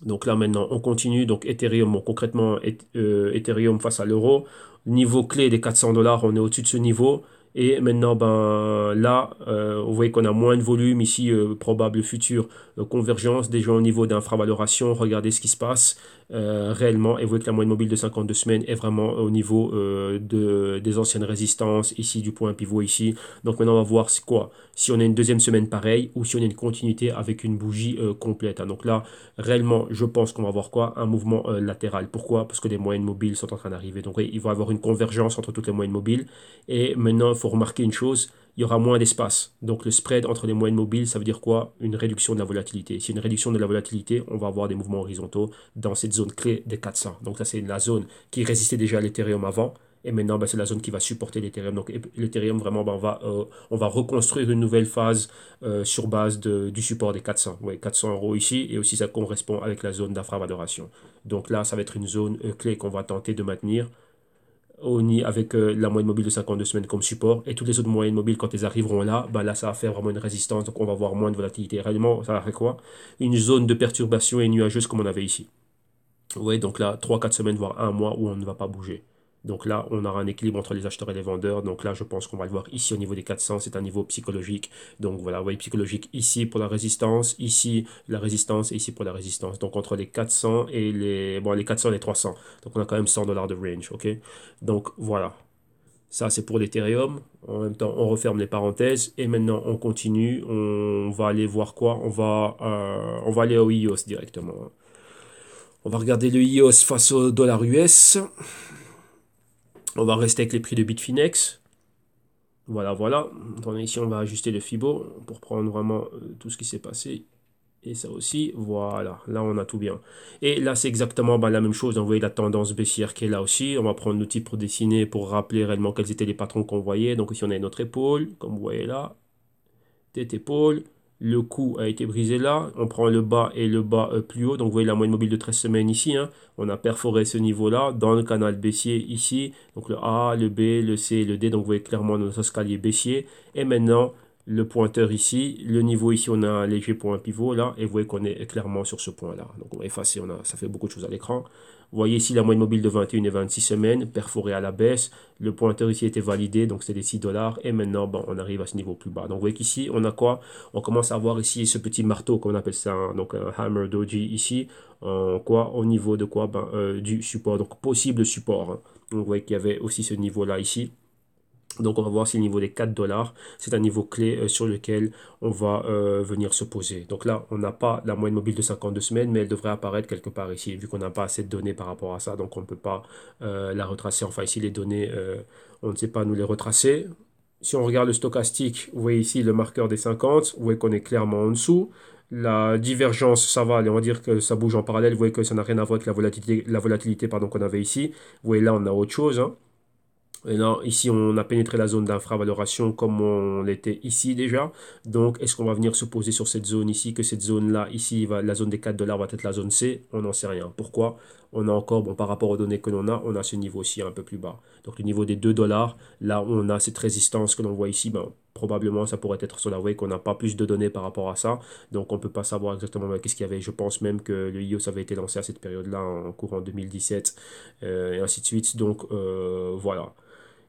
Donc là maintenant, on continue. Donc Ethereum, bon, concrètement, Ethereum face à l'euro. Niveau clé des 400 dollars, on est au-dessus de ce niveau. Et maintenant, ben, là, vous voyez qu'on a moins de volume ici, probable future convergence, déjà au niveau d'infravaloration. Regardez ce qui se passe réellement. Et vous voyez que la moyenne mobile de 52 semaines est vraiment au niveau des anciennes résistances, ici, du point pivot ici. Donc maintenant, on va voir c'est quoi. Si on a une deuxième semaine pareille ou si on a une continuité avec une bougie complète. Hein. Donc là, réellement, je pense qu'on va avoir quoi? Un mouvement latéral. Pourquoi? Parce que les moyennes mobiles sont en train d'arriver. Donc oui, il va y avoir une convergence entre toutes les moyennes mobiles. Et maintenant, il faut remarquer une chose, il y aura moins d'espace. Donc le spread entre les moyennes mobiles, ça veut dire quoi? Une réduction de la volatilité. Si une réduction de la volatilité, on va avoir des mouvements horizontaux dans cette zone clé des 400. Donc ça, c'est la zone qui résistait déjà à l'Ethereum avant. Et maintenant, ben, c'est la zone qui va supporter l'Ethereum. Donc l'Ethereum, vraiment, ben, on va reconstruire une nouvelle phase sur base du support des 400. Ouais, 400 euros ici. Et aussi, ça correspond avec la zone d'infravaloration. Donc là, ça va être une zone clé qu'on va tenter de maintenir avec la moyenne mobile de 52 semaines comme support. Et toutes les autres moyennes mobiles, quand elles arriveront là, bah là, ça va faire vraiment une résistance. Donc, on va avoir moins de volatilité. Réellement, ça va faire quoi? Une zone de perturbation et nuageuse comme on avait ici. Oui, donc là, 3 4 semaines, voire un mois où on ne va pas bouger. Donc là, on aura un équilibre entre les acheteurs et les vendeurs. Donc là, je pense qu'on va le voir ici au niveau des 400. C'est un niveau psychologique. Donc voilà, vous voyez, psychologique ici pour la résistance, ici la résistance et ici pour la résistance. Donc entre les 400 et les 400 et les 300. Donc on a quand même 100 dollars de range, ok? Donc voilà. Ça, c'est pour l'Ethereum. En même temps, on referme les parenthèses. Et maintenant, on continue. On va aller voir quoi? On va aller au IOS directement. On va regarder le IOS face au dollar US. On va rester avec les prix de Bitfinex. Voilà, voilà. Attendez, ici, on va ajuster le Fibo pour prendre vraiment tout ce qui s'est passé. Et ça aussi, voilà. Là, on a tout bien. Et là, c'est exactement la même chose. Vous voyez la tendance baissière qui est là aussi. On va prendre l'outil pour dessiner, pour rappeler réellement quels étaient les patrons qu'on voyait. Donc ici, on a notre épaule, comme vous voyez là. Tête, épaule. le coup a été brisé là. On prend le bas et le bas plus haut. Donc vous voyez la moyenne mobile de 13 semaines ici, hein. On a perforé ce niveau-là dans le canal baissier ici. Donc le A, le B, le C, le D. Donc vous voyez clairement notre escalier baissier. Et maintenant, le pointeur ici, le niveau ici, on a un léger point pivot là. Et vous voyez qu'on est clairement sur ce point-là. Donc on va effacer, ça fait beaucoup de choses à l'écran. Vous voyez ici la moyenne mobile de 21 et 26 semaines, perforée à la baisse. Le pointeur ici était validé, donc c'était des 6 dollars. Et maintenant, bon, on arrive à ce niveau plus bas. Donc vous voyez qu'ici, on a quoi? On commence à voir ici ce petit marteau, comme on appelle ça, hein, donc un hammer doji ici. Quoi? Au niveau de quoi? Ben, du support, donc possible support, hein. Donc vous voyez qu'il y avait aussi ce niveau-là ici. Donc on va voir si le niveau des 4 dollars, c'est un niveau clé sur lequel on va venir se poser. Donc là, on n'a pas la moyenne mobile de 52 semaines, mais elle devrait apparaître quelque part ici, vu qu'on n'a pas assez de données par rapport à ça. Donc on ne peut pas la retracer. Enfin ici, les données, on ne sait pas nous les retracer. Si on regarde le stochastique, vous voyez ici le marqueur des 50, vous voyez qu'on est clairement en dessous. La divergence, ça va, on va dire que ça bouge en parallèle. Vous voyez que ça n'a rien à voir avec la volatilité pardon, qu'on avait ici. Vous voyez là, on a autre chose, hein. Et là, ici, on a pénétré la zone d'infravaloration comme on l'était ici déjà. Donc, est-ce qu'on va venir se poser sur cette zone ici, que cette zone-là, ici, la zone des 4 dollars va être la zone C? On n'en sait rien. Pourquoi? On a encore, bon, par rapport aux données que l'on a, on a ce niveau-ci un peu plus bas. Donc, le niveau des 2 dollars, là, on a cette résistance que l'on voit ici. Ben, probablement, ça pourrait être sur la way qu'on n'a pas plus de données par rapport à ça. Donc, on ne peut pas savoir exactement qu'est-ce qu'il y avait. Je pense même que le IOS avait été lancé à cette période-là, en courant 2017, et ainsi de suite. Donc, voilà.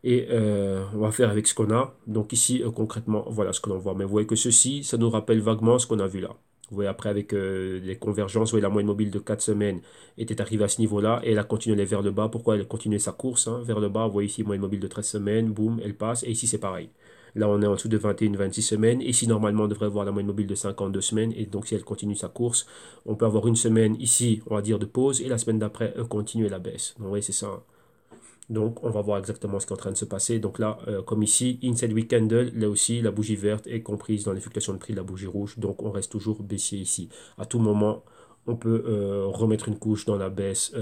Et on va faire avec ce qu'on a. Donc ici, concrètement, voilà ce que l'on voit. Mais vous voyez que ceci, ça nous rappelle vaguement ce qu'on a vu là. Vous voyez, après, avec les convergences, vous voyez, la moyenne mobile de 4 semaines était arrivée à ce niveau-là et elle a continué vers le bas. Pourquoi elle a continué sa course, hein, vers le bas? Vous voyez ici, moyenne mobile de 13 semaines, boum, elle passe. Et ici, c'est pareil. Là, on est en dessous de 21-26 semaines. Ici, normalement, on devrait voir la moyenne mobile de 52 semaines. Et donc, si elle continue sa course, on peut avoir une semaine ici, on va dire, de pause. Et la semaine d'après, continuer la baisse. Donc, vous voyez, c'est ça, hein. Donc, on va voir exactement ce qui est en train de se passer. Donc là, comme ici, Inside Week Candle, là aussi, la bougie verte est comprise dans les fluctuations de prix de la bougie rouge. Donc, on reste toujours baissier ici. À tout moment, on peut remettre une couche dans la baisse.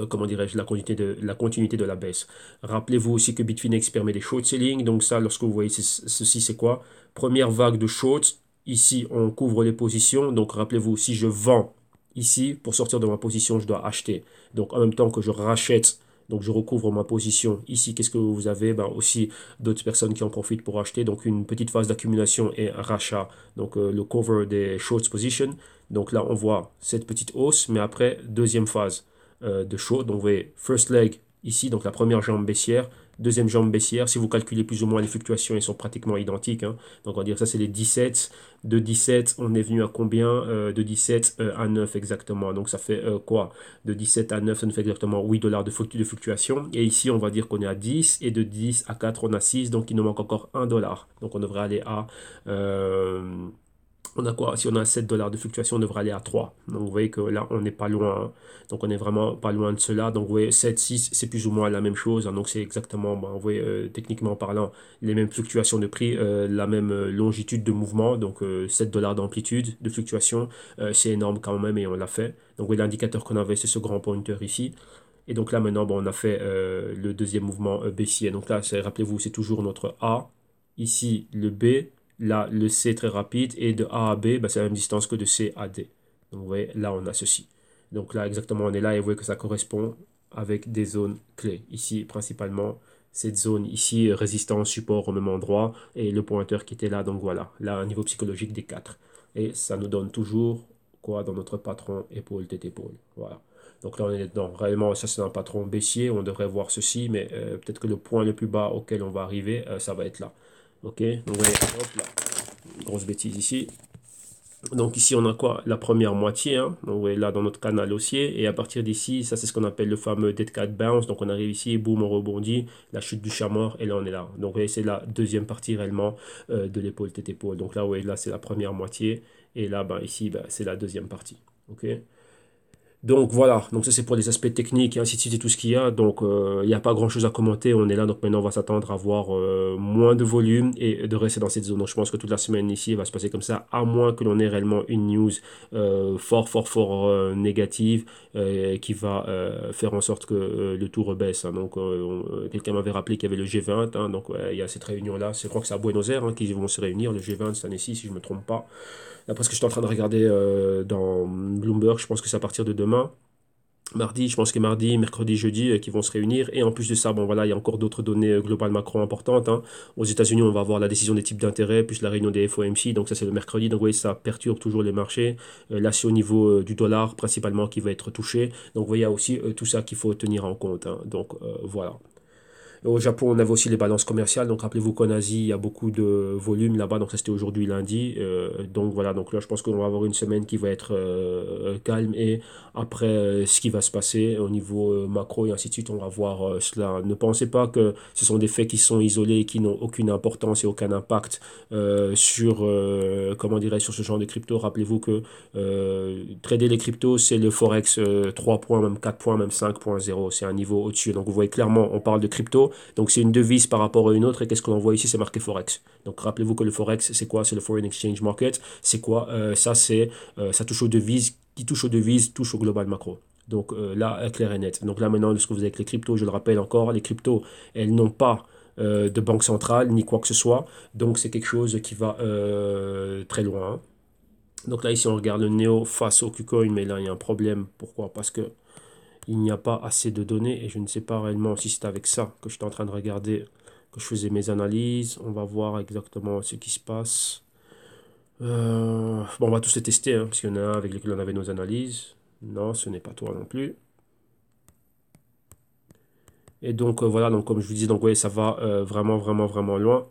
Comment dirais-je, la continuité de la baisse. Rappelez-vous aussi que Bitfinex permet des short selling. Donc ça, lorsque vous voyez ceci, c'est quoi? Première vague de shorts. Ici, on couvre les positions. Donc rappelez-vous, si je vends ici, pour sortir de ma position, je dois acheter. Donc en même temps que je rachète, donc je recouvre ma position. Ici, qu'est-ce que vous avez? Ben, aussi d'autres personnes qui en profitent pour acheter. Donc une petite phase d'accumulation et un rachat. Donc le cover des shorts position. Donc là, on voit cette petite hausse. Mais après, deuxième phase de short. Donc vous voyez, first leg ici, donc la première jambe baissière, deuxième jambe baissière. Si vous calculez plus ou moins les fluctuations, elles sont pratiquement identiques, hein. Donc on va dire ça, c'est les 17. De 17, on est venu à combien? De 17 à 9 exactement. Donc ça fait quoi? De 17 à 9, ça nous fait exactement 8 dollars de fluctuation. Et ici, on va dire qu'on est à 10. Et de 10 à 4, on a 6. Donc il nous manque encore 1 dollar. Donc on devrait aller à... on a quoi? Si on a 7 dollars de fluctuation, on devrait aller à 3. Donc vous voyez que là, on n'est pas loin, hein. Donc on n'est vraiment pas loin de cela. Donc vous voyez, 7, 6, c'est plus ou moins la même chose, hein. Donc c'est exactement, vous voyez, techniquement parlant, les mêmes fluctuations de prix, la même longitude de mouvement. Donc 7 dollars d'amplitude de fluctuation, c'est énorme quand même et on l'a fait. Donc vous voyez, l'indicateur qu'on avait, c'est ce grand pointer ici. Et donc là maintenant, bon, on a fait le deuxième mouvement baissier. Donc là, rappelez-vous, c'est toujours notre A. Ici, le B. Là, le C très rapide. Et de A à B, bah, c'est la même distance que de C à D. Donc vous voyez, là, on a ceci. Donc là, exactement, on est là et vous voyez que ça correspond avec des zones clés. Ici, principalement, cette zone ici, résistance, support au même endroit. Et le pointeur qui était là. Donc voilà, là, un niveau psychologique des 4. Et ça nous donne toujours quoi dans notre patron épaule, tête, épaule. Voilà. Donc là, on est dedans. Réellement, ça, c'est un patron baissier. On devrait voir ceci, mais peut-être que le point le plus bas auquel on va arriver, ça va être là. Ok, donc vous voyez, hop là, grosse bêtise ici. Donc ici, on a quoi? La première moitié, hein. Donc vous voyez là, dans notre canal haussier. Et à partir d'ici, ça, c'est ce qu'on appelle le fameux dead cat bounce. Donc on arrive ici, boum, on rebondit. La chute du chat mort, et là, on est là. Donc vous voyez, c'est la deuxième partie réellement de l'épaule, tête, épaule. Donc là, vous voyez, là, c'est la première moitié. Et là, ben, ici, ben, c'est la deuxième partie. Ok. Donc voilà, donc ça c'est pour les aspects techniques et ainsi de suite et tout ce qu'il y a. Donc il n'y a pas grand-chose à commenter, on est là, donc maintenant on va s'attendre à voir moins de volume et de rester dans cette zone. Donc je pense que toute la semaine ici va se passer comme ça, à moins que l'on ait réellement une news fort négative qui va faire en sorte que le tout rebaisse, hein. Donc quelqu'un m'avait rappelé qu'il y avait le G20, hein. Donc ouais, il y a cette réunion-là, je crois que c'est à Buenos Aires hein, qu'ils vont se réunir, le G20 cette année-ci si je ne me trompe pas. D'après ce que je suis en train de regarder dans Bloomberg, je pense que c'est à partir de demain. Mardi, je pense que mardi, mercredi, jeudi, qui vont se réunir. Et en plus de ça, bon voilà, il y a encore d'autres données globales macro importantes, hein. Aux États-Unis, on va avoir la décision des types d'intérêt, plus la réunion des FOMC. Donc ça, c'est le mercredi. Donc oui, ça perturbe toujours les marchés. Là, c'est au niveau du dollar principalement qui va être touché. Donc vous voyez, il y a aussi tout ça qu'il faut tenir en compte, hein. Donc voilà. Au Japon, on avait aussi les balances commerciales. Donc, rappelez-vous qu'en Asie, il y a beaucoup de volume là-bas. Donc, ça, c'était aujourd'hui lundi. Donc, voilà. Donc, là, je pense qu'on va avoir une semaine qui va être calme. Et après, ce qui va se passer au niveau macro et ainsi de suite, on va voir cela. Ne pensez pas que ce sont des faits qui sont isolés et qui n'ont aucune importance et aucun impact sur, comment dirais sur ce genre de crypto. Rappelez-vous que trader les cryptos, c'est le Forex 3 points, même 4 points, même 5.0. C'est un niveau au-dessus. Donc, vous voyez clairement, on parle de crypto. Donc c'est une devise par rapport à une autre. Et qu'est-ce qu'on voit ici? C'est marqué Forex. Donc rappelez-vous que le Forex, c'est quoi? C'est le Foreign Exchange Market. C'est quoi? Ça, ça touche aux devises. Qui touche aux devises, touche au global macro. Donc là, clair et net. Donc là, maintenant, ce que vous avez avec les cryptos, je le rappelle encore, les cryptos, elles n'ont pas de banque centrale ni quoi que ce soit. Donc c'est quelque chose qui va très loin, hein. Donc là, ici, on regarde le Neo face au KuCoin, mais là, il y a un problème. Pourquoi? Parce que il n'y a pas assez de données et je ne sais pas réellement si c'est avec ça que je suis en train de regarder, que je faisais mes analyses. On va voir exactement ce qui se passe. Bon, on va tous les tester, hein, parce qu'il y en a un avec lequel on avait nos analyses. Non, ce n'est pas toi non plus. Et donc voilà, donc comme je vous disais, donc ouais, ça va vraiment loin.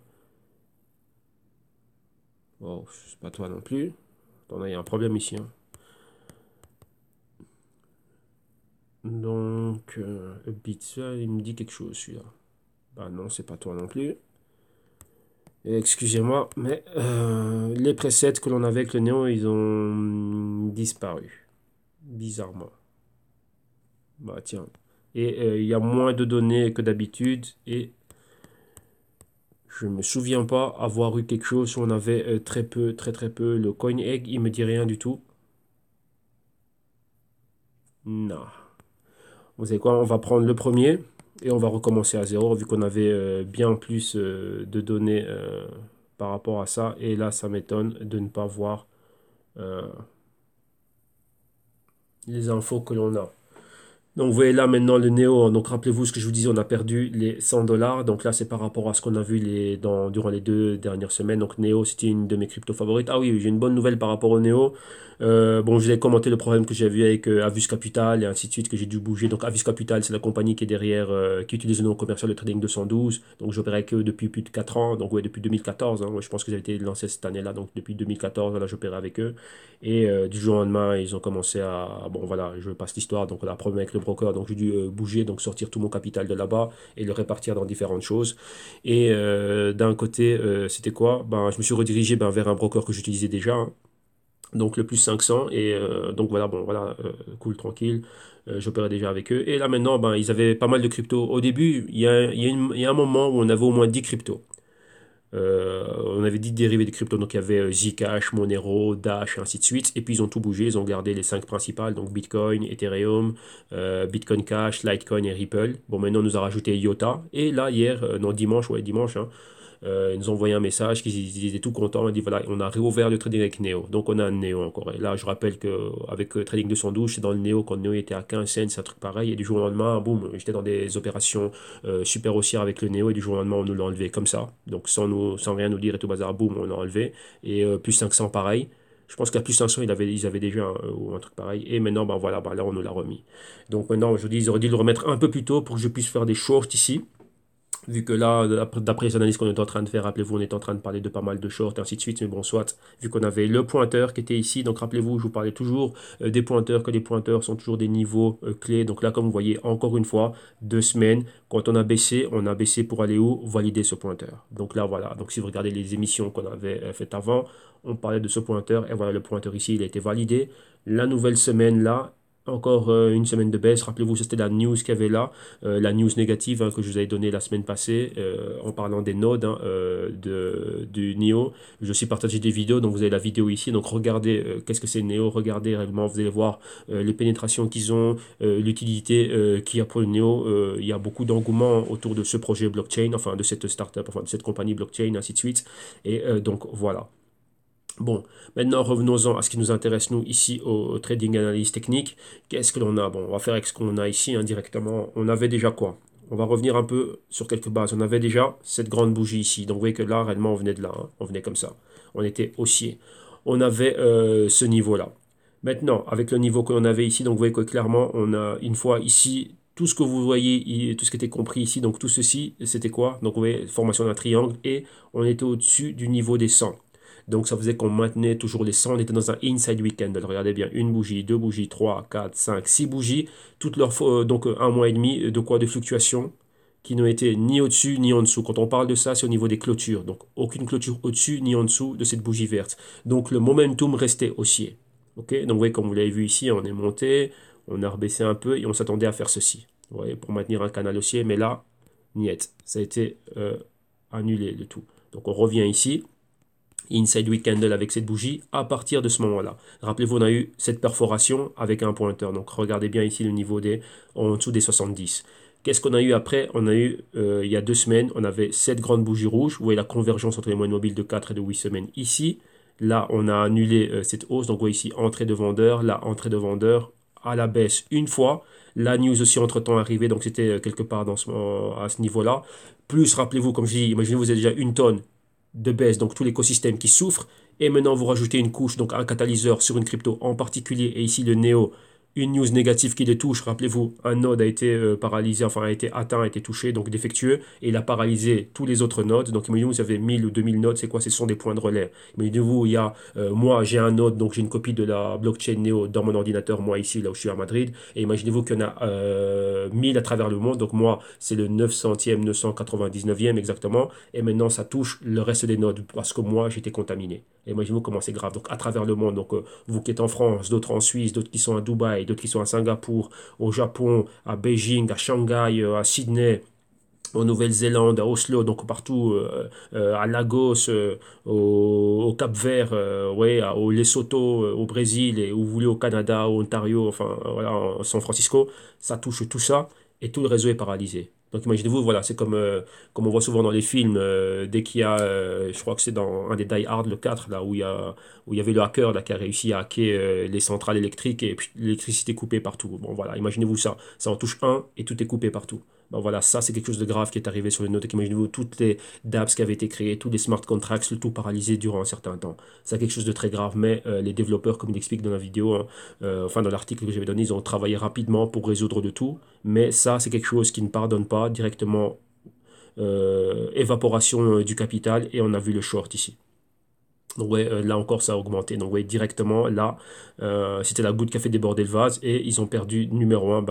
Oh, c'est pas toi non plus. Attends, il y a un problème ici, hein. Donc, Pizza, il me dit quelque chose celui-là. Bah non, c'est pas toi non plus. Excusez-moi, mais les presets que l'on avait avec le néon, ils ont disparu. Bizarrement. Bah tiens. Et il y a moins de données que d'habitude. Et je me souviens pas avoir eu quelque chose où on avait très peu, très peu. Le coin egg, il me dit rien du tout. Non. Vous savez quoi? On va prendre le premier et on va recommencer à zéro vu qu'on avait bien plus de données par rapport à ça. Et là, ça m'étonne de ne pas voir euh, les infos que l'on a. Donc vous voyez là maintenant le Néo, donc rappelez-vous ce que je vous disais, on a perdu les 100 dollars. Donc là c'est par rapport à ce qu'on a vu durant les 2 dernières semaines. Donc Néo c'était une de mes cryptos favorites. Ah oui, j'ai une bonne nouvelle par rapport au Néo. Bon, je vous ai commenté le problème que j'ai vu avec Avus Capital et ainsi de suite, que j'ai dû bouger. Donc Avus Capital c'est la compagnie qui est derrière, qui utilise le nom commercial de Trading 212. Donc j'opérais avec eux depuis plus de 4 ans, donc ouais, depuis 2014, hein. Ouais, je pense que ça a été lancé cette année-là, donc depuis 2014, là j'opérais avec eux. Et du jour au lendemain, ils ont commencé à... Bon, voilà, je passe l'histoire. Donc, on a un problème avec le broker. Donc, j'ai dû bouger, donc sortir tout mon capital de là-bas et le répartir dans différentes choses. Et d'un côté, c'était quoi? Ben, je me suis redirigé vers un broker que j'utilisais déjà, hein. Donc, le plus 500. Et donc, voilà, bon, voilà, cool, tranquille. J'opérais déjà avec eux. Et là, maintenant, ben, ils avaient pas mal de cryptos. Au début, il y a un moment où on avait au moins 10 cryptos. On avait dit dérivés des cryptos, donc il y avait Zcash, Monero, Dash, et ainsi de suite. Et puis ils ont tout bougé, ils ont gardé les 5 principales, donc Bitcoin, Ethereum, Bitcoin Cash, Litecoin et Ripple. Bon, maintenant on nous a rajouté IOTA. Et là, hier, non, dimanche, ouais, dimanche, hein, ils nous ont envoyé un message qu'ils étaient tout contents. Ils dit voilà, on a réouvert le trading avec Neo. Donc on a un Neo encore. Et là, je rappelle qu'avec Trading 212, c'est dans le Neo quand le Neo était à 15 cents, c'est un truc pareil. Et du jour au lendemain, boum, j'étais dans des opérations super haussières avec le Neo. Et du jour au lendemain, on nous l'a enlevé comme ça. Donc sans rien nous dire et tout bazar, boum, on l'a enlevé. Et plus 500, pareil. Je pense qu'à plus 500, ils avaient déjà ou un truc pareil. Et maintenant, ben voilà, ben là, on nous l'a remis. Donc maintenant, je dis, ils auraient dû le remettre un peu plus tôt pour que je puisse faire des shorts ici. Vu que là, d'après les analyses qu'on est en train de faire, rappelez-vous, on est en train de parler de pas mal de shorts et ainsi de suite, mais bon, soit, vu qu'on avait le pointeur qui était ici, donc rappelez-vous, je vous parlais toujours des pointeurs, que les pointeurs sont toujours des niveaux clés. Donc là, comme vous voyez, encore une fois, 2 semaines, quand on a baissé pour aller où? Valider ce pointeur. Donc là, voilà. Donc si vous regardez les émissions qu'on avait faites avant, on parlait de ce pointeur, et voilà, le pointeur ici, il a été validé. La nouvelle semaine, là, Encore une semaine de baisse. Rappelez-vous, c'était la news qu'il y avait là, la news négative que je vous avais donnée la semaine passée en parlant des nodes du NIO. Je aussi partagé des vidéos, donc vous avez la vidéo ici. Donc regardez qu'est-ce que c'est NIO, regardez réellement, vous allez voir les pénétrations qu'ils ont, l'utilité qu'il y a pour le NIO. Il y a beaucoup d'engouement autour de ce projet blockchain, enfin de cette startup, enfin de cette compagnie blockchain, ainsi de suite. Et donc voilà. Bon, maintenant revenons-en à ce qui nous intéresse, nous, ici, au trading analyse technique. Qu'est-ce que l'on a? Bon, on va faire avec ce qu'on a ici indirectement. On avait déjà quoi? On va revenir un peu sur quelques bases. On avait déjà cette grande bougie ici. Donc vous voyez que là, réellement, on venait de là. On venait comme ça. On était haussier. On avait ce niveau-là. Maintenant, avec le niveau que l'on avait ici, donc vous voyez que clairement, on a une fois ici, tout ce que vous voyez, tout ce qui était compris ici, donc tout ceci, c'était quoi? Donc vous voyez, formation d'un triangle et on était au-dessus du niveau des 100. Donc ça faisait qu'on maintenait toujours les 100, on était dans un inside weekend. Alors regardez bien, une bougie, deux bougies, 3, 4, 5, 6 bougies, toutes leurs donc un mois et demi de quoi de fluctuation qui n'ont été ni au-dessus ni en dessous. Quand on parle de ça, c'est au niveau des clôtures. Donc aucune clôture au-dessus ni en dessous de cette bougie verte. Donc le momentum restait haussier. Ok, donc vous voyez, comme vous l'avez vu ici, on est monté, on a rebaissé un peu et on s'attendait à faire ceci. Vous voyez, pour maintenir un canal haussier, mais là, niet. Ça a été annulé le tout. Donc on revient ici. Inside Week Candle avec cette bougie à partir de ce moment-là. Rappelez-vous, on a eu cette perforation avec un pointeur. Donc regardez bien ici le niveau des en dessous des 70. Qu'est-ce qu'on a eu après? On a eu, il y a 2 semaines, on avait cette grande bougie rouge. Vous voyez la convergence entre les moyennes mobiles de 4 et de 8 semaines ici. Là, on a annulé cette hausse. Donc vous voyez ici, entrée de vendeur. Là, entrée de vendeur à la baisse une fois. La news aussi entre-temps arrivée. Donc c'était quelque part à ce niveau-là. Plus, rappelez-vous, comme je dis, imaginez vous avez déjà une tonne de baisse, donc tout l'écosystème qui souffre, et maintenant vous rajoutez une couche, donc un catalyseur sur une crypto en particulier, et ici le Néo, une news négative qui les touche, rappelez-vous, un node a été paralysé, enfin a été atteint, a été touché, donc défectueux, et il a paralysé tous les autres nodes, donc imaginez-vous, vous avez 1000 ou 2000 nodes, c'est quoi? Ce sont des points de relais. Imaginez-vous, il y a, moi j'ai un node, donc j'ai une copie de la blockchain Néo dans mon ordinateur, moi ici, là où je suis à Madrid, et imaginez-vous qu'il y en a 1000 à travers le monde, donc moi c'est le 900e, 999e exactement, et maintenant ça touche le reste des nodes, parce que moi j'étais contaminé. Et imaginez-vous comment c'est grave. Donc à travers le monde, donc vous qui êtes en France, d'autres en Suisse, d'autres qui sont à Dubaï, d'autres qui sont à Singapour, au Japon, à Beijing, à Shanghai, à Sydney, en Nouvelle-Zélande, à Oslo, donc partout, à Lagos, au Cap-Vert, ouais, au Lesotho, au Brésil, et où vous voulez au Canada, au Ontario, enfin voilà, en San Francisco, ça touche tout ça et tout le réseau est paralysé. Donc imaginez-vous, voilà, c'est comme on voit souvent dans les films, dès qu'il y a, je crois que c'est dans un des Die Hard, le 4 là, où il y avait le hacker là, qui a réussi à hacker les centrales électriques et puis l'électricité coupée partout. Bon voilà, imaginez-vous ça, ça en touche un et tout est coupé partout. Ben voilà, ça c'est quelque chose de grave qui est arrivé sur les notes. Imaginez-vous toutes les dApps qui avaient été créées, tous les smart contracts, le tout paralysé durant un certain temps. C'est quelque chose de très grave, mais les développeurs, comme il explique dans la vidéo, hein, enfin dans l'article que j'avais donné, ils ont travaillé rapidement pour résoudre de tout. Mais ça, c'est quelque chose qui ne pardonne pas directement évaporation du capital et on a vu le short ici. Donc ouais, là encore ça a augmenté. Donc ouais, directement là, c'était la goutte qui a fait déborder le vase et ils ont perdu numéro un,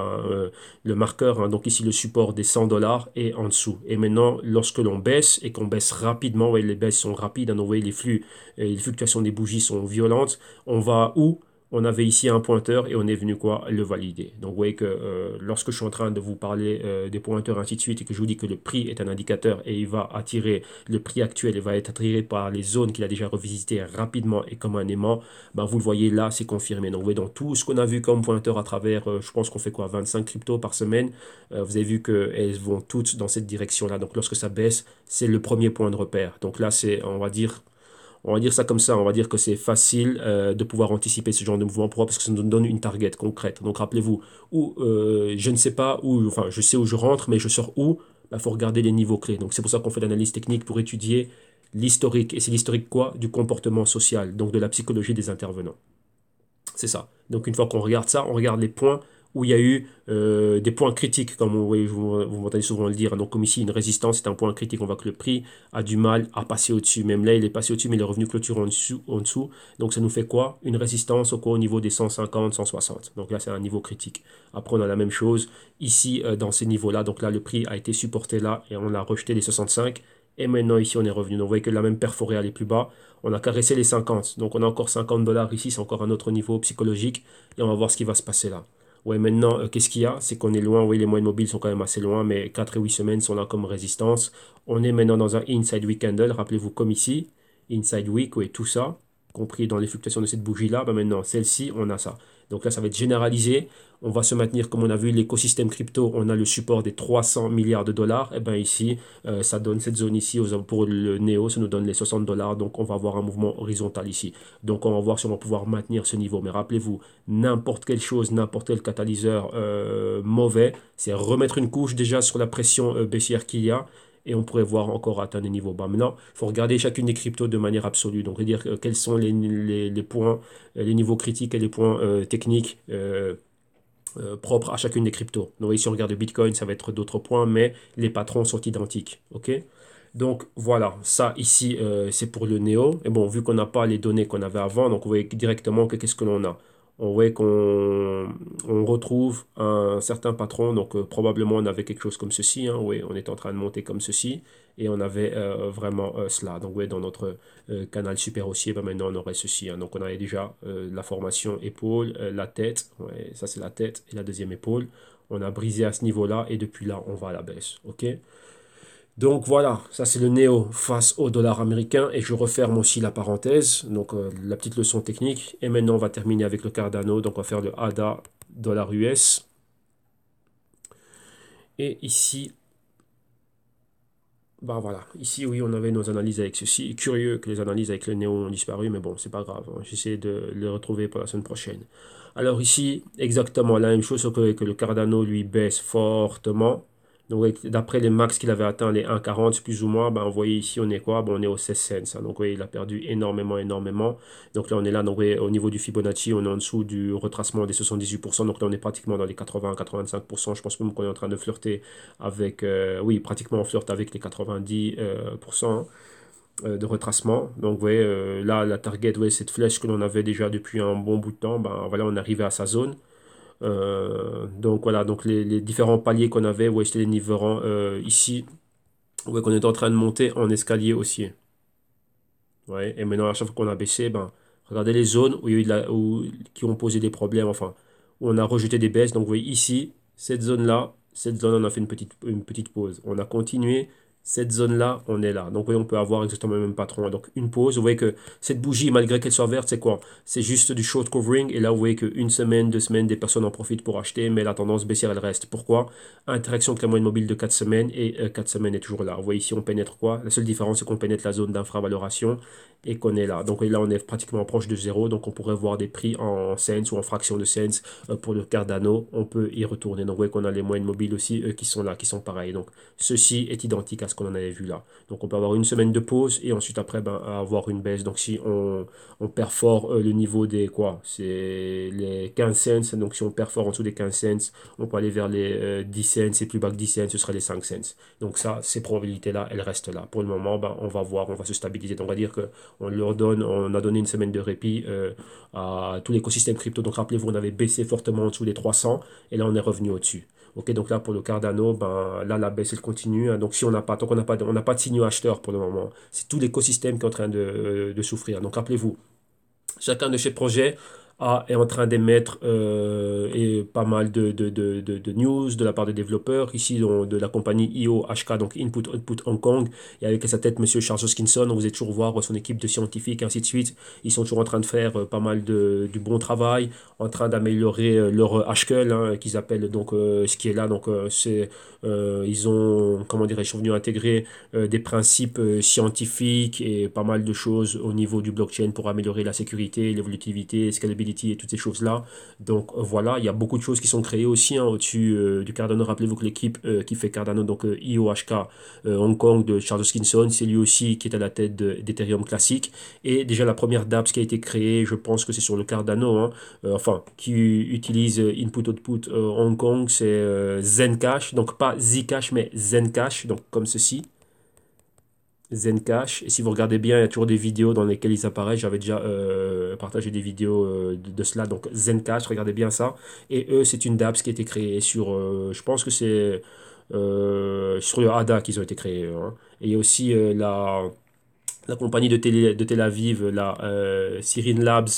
le marqueur. Hein, donc ici le support des 100 dollars est en dessous. Et maintenant, lorsque l'on baisse et qu'on baisse rapidement, ouais, les baisses sont rapides. Hein, donc vous voyez les flux, les fluctuations des bougies sont violentes. On va où? On avait ici un pointeur et on est venu quoi? Le valider. Donc vous voyez que lorsque je suis en train de vous parler des pointeurs ainsi de suite et que je vous dis que le prix est un indicateur et il va attirer le prix actuel, il va être attiré par les zones qu'il a déjà revisitées rapidement et comme un aimant, ben vous le voyez là, c'est confirmé. Donc vous voyez dans tout ce qu'on a vu comme pointeur à travers, je pense qu'on fait quoi? 25 cryptos par semaine. Vous avez vu qu'elles vont toutes dans cette direction-là. Donc lorsque ça baisse, c'est le premier point de repère. Donc là, c'est, on va dire ça comme ça, on va dire que c'est facile de pouvoir anticiper ce genre de mouvement. Pourquoi? Parce que ça nous donne une target concrète. Donc rappelez-vous, où je ne sais pas où, enfin je sais où je rentre, mais je sors où, il faut regarder les niveaux clés. Donc c'est pour ça qu'on fait l'analyse technique pour étudier l'historique. Et c'est l'historique quoi? Du comportement social, donc de la psychologie des intervenants. C'est ça. Donc une fois qu'on regarde ça, on regarde les points où il y a eu des points critiques, comme vous m'entendez souvent le dire. Donc comme ici, une résistance, c'est un point critique. On voit que le prix a du mal à passer au-dessus. Même là, il est passé au-dessus, mais il est revenu clôture en dessous, en dessous. Donc ça nous fait quoi? Une résistance au niveau des 150, 160. Donc là, c'est un niveau critique. Après, on a la même chose ici dans ces niveaux-là. Donc là, le prix a été supporté là et on a rejeté les 65. Et maintenant, ici, on est revenu. Donc vous voyez que la même perforée à les plus bas. On a caressé les 50. Donc on a encore 50 dollars ici. C'est encore un autre niveau psychologique. Et on va voir ce qui va se passer là. Ouais, maintenant, qu'est-ce qu'il y a? C'est qu'on est loin. Oui, les moyennes mobiles sont quand même assez loin, mais 4 et 8 semaines sont là comme résistance. On est maintenant dans un inside week candle, rappelez-vous comme ici, inside week, oui, tout ça, compris dans les fluctuations de cette bougie-là. Ben maintenant, celle-ci, on a ça. Donc là, ça va être généralisé. On va se maintenir, comme on a vu, l'écosystème crypto, on a le support des 300 milliards de dollars. Et bien ici, ça donne cette zone ici, pour le Néo, ça nous donne les 60 dollars. Donc on va avoir un mouvement horizontal ici. Donc on va voir si on va pouvoir maintenir ce niveau. Mais rappelez-vous, n'importe quelle chose, n'importe quel catalyseur mauvais, c'est remettre une couche déjà sur la pression baissière qu'il y a et on pourrait voir encore atteindre des niveaux bas. Maintenant, il faut regarder chacune des cryptos de manière absolue. Donc, dire quels sont les points, les niveaux critiques et les points techniques propres à chacune des cryptos. Donc, ici, on regarde Bitcoin, ça va être d'autres points, mais les patrons sont identiques. OK? Donc voilà, ça ici c'est pour le Néo. Et bon, vu qu'on n'a pas les données qu'on avait avant, donc on voit directement que qu'est-ce que l'on a. On voit qu'on retrouve un certain patron, donc probablement on avait quelque chose comme ceci, hein, oui, on est en train de monter comme ceci, et on avait vraiment cela. Donc oui, dans notre canal super haussier, ben, maintenant on aurait ceci, hein. Donc on avait déjà la formation épaule, la tête, ouais, ça c'est la tête, et la deuxième épaule. On a brisé à ce niveau-là, et depuis là on va à la baisse, ok? Donc voilà, ça c'est le Néo face au dollar américain et je referme aussi la parenthèse, donc la petite leçon technique. Et maintenant on va terminer avec le Cardano, donc on va faire le ADA dollar US. Et ici, bah voilà, ici oui on avait nos analyses avec ceci. Curieux que les analyses avec le Néo ont disparu, mais bon c'est pas grave, hein. J'essaie de les retrouver pour la semaine prochaine. Alors ici, exactement la même chose, sauf que le Cardano lui baisse fortement. Donc, d'après les max qu'il avait atteint, les 1,40 plus ou moins, ben, vous voyez ici, on est quoi? Ben, on est au 16 cents, hein. Donc, vous voyez, il a perdu énormément, énormément. Donc là, on est là, donc, vous voyez, au niveau du Fibonacci, on est en dessous du retracement des 78%. Donc là, on est pratiquement dans les 80-85%. Je pense même qu'on est en train de flirter avec, oui, pratiquement on flirte avec les 90%, hein, de retracement. Donc, vous voyez, là, la target, vous voyez, cette flèche que l'on avait déjà depuis un bon bout de temps, ben, voilà, on est arrivé à sa zone. Donc voilà, donc les différents paliers qu'on avait, ouais, c'était les niveaux ici, ouais, qu'on est en train de monter en escalier haussier. Ouais, et maintenant, à chaque fois qu'on a baissé, ben, regardez les zones où il y a eu qui ont posé des problèmes, enfin, où on a rejeté des baisses. Donc vous voyez ici, cette zone-là, cette zone, on a fait une petite pause. On a continué. Cette zone-là, on est là. Donc, vous voyez, on peut avoir exactement le même patron. Donc, une pause. Vous voyez que cette bougie, malgré qu'elle soit verte, c'est quoi? C'est juste du short covering. Et là, vous voyez qu'une semaine, 2 semaines, des personnes en profitent pour acheter. Mais la tendance baissière, elle reste. Pourquoi? Interaction avec la moyenne mobile de 4 semaines. Et 4 semaines est toujours là. Vous voyez ici, on pénètre quoi? La seule différence, c'est qu'on pénètre la zone d'infravaloration et qu'on est là. Donc, là, on est pratiquement proche de zéro. Donc, on pourrait voir des prix en cents ou en fraction de cents pour le Cardano. On peut y retourner. Donc, vous voyez qu'on a les moyennes mobiles aussi qui sont là, qui sont pareils. Donc, ceci est identique à ce qu'on en avait vu là. Donc on peut avoir une semaine de pause et ensuite après ben, avoir une baisse. Donc si on perfore le niveau des quoi? C'est les 15 cents. Donc si on perfore en dessous des 15 cents, on peut aller vers les 10 cents et plus bas que 10 cents, ce serait les 5 cents. Donc ça, ces probabilités-là, elles restent là. Pour le moment, ben, on va voir, on va se stabiliser. Donc on va dire qu'on leur donne, on a donné une semaine de répit à tout l'écosystème crypto. Donc rappelez-vous, on avait baissé fortement en dessous des 300 et là on est revenu au-dessus. Ok, donc là pour le Cardano, ben, là la baisse elle continue, hein. Donc si on n'a pas, tant qu'on n'a pas, on n'a pas de signaux acheteurs pour le moment. C'est tout l'écosystème qui est en train de souffrir. Donc rappelez-vous, chacun de ces projets est en train d'émettre et pas mal de news de la part des développeurs, ici de la compagnie IOHK, donc Input Output Hong Kong, et avec à sa tête Monsieur Charles Hoskinson, vous allez toujours voir son équipe de scientifiques, ainsi de suite. Ils sont toujours en train de faire pas mal du bon travail, en train d'améliorer leur HQL, hein, qu'ils appellent donc ce qui est là. Donc ils ont, comment dirais-je, sont venus intégrer des principes scientifiques et pas mal de choses au niveau du blockchain pour améliorer la sécurité, l'évolutivité, scalability et toutes ces choses-là. Donc voilà, il y a beaucoup de choses qui sont créées aussi, hein, au-dessus du Cardano. Rappelez-vous que l'équipe qui fait Cardano, donc IOHK Hong Kong de Charles Hoskinson, c'est lui aussi qui est à la tête d'Ethereum classique. Et déjà la première dApps qui a été créée, je pense que c'est sur le Cardano, hein, enfin, qui utilise Input-Output Hong Kong, c'est Zencash, donc pas Zcash, mais Zencash, donc comme ceci. Zencash. Et si vous regardez bien, il y a toujours des vidéos dans lesquelles ils apparaissent. J'avais déjà partagé des vidéos de cela. Donc Zencash, regardez bien ça. Et eux, c'est une dApps qui a été créée sur, je pense que c'est sur le ADA qu'ils ont été créés, hein. Et il y a aussi la compagnie de Tel Aviv, la Sirin Labs.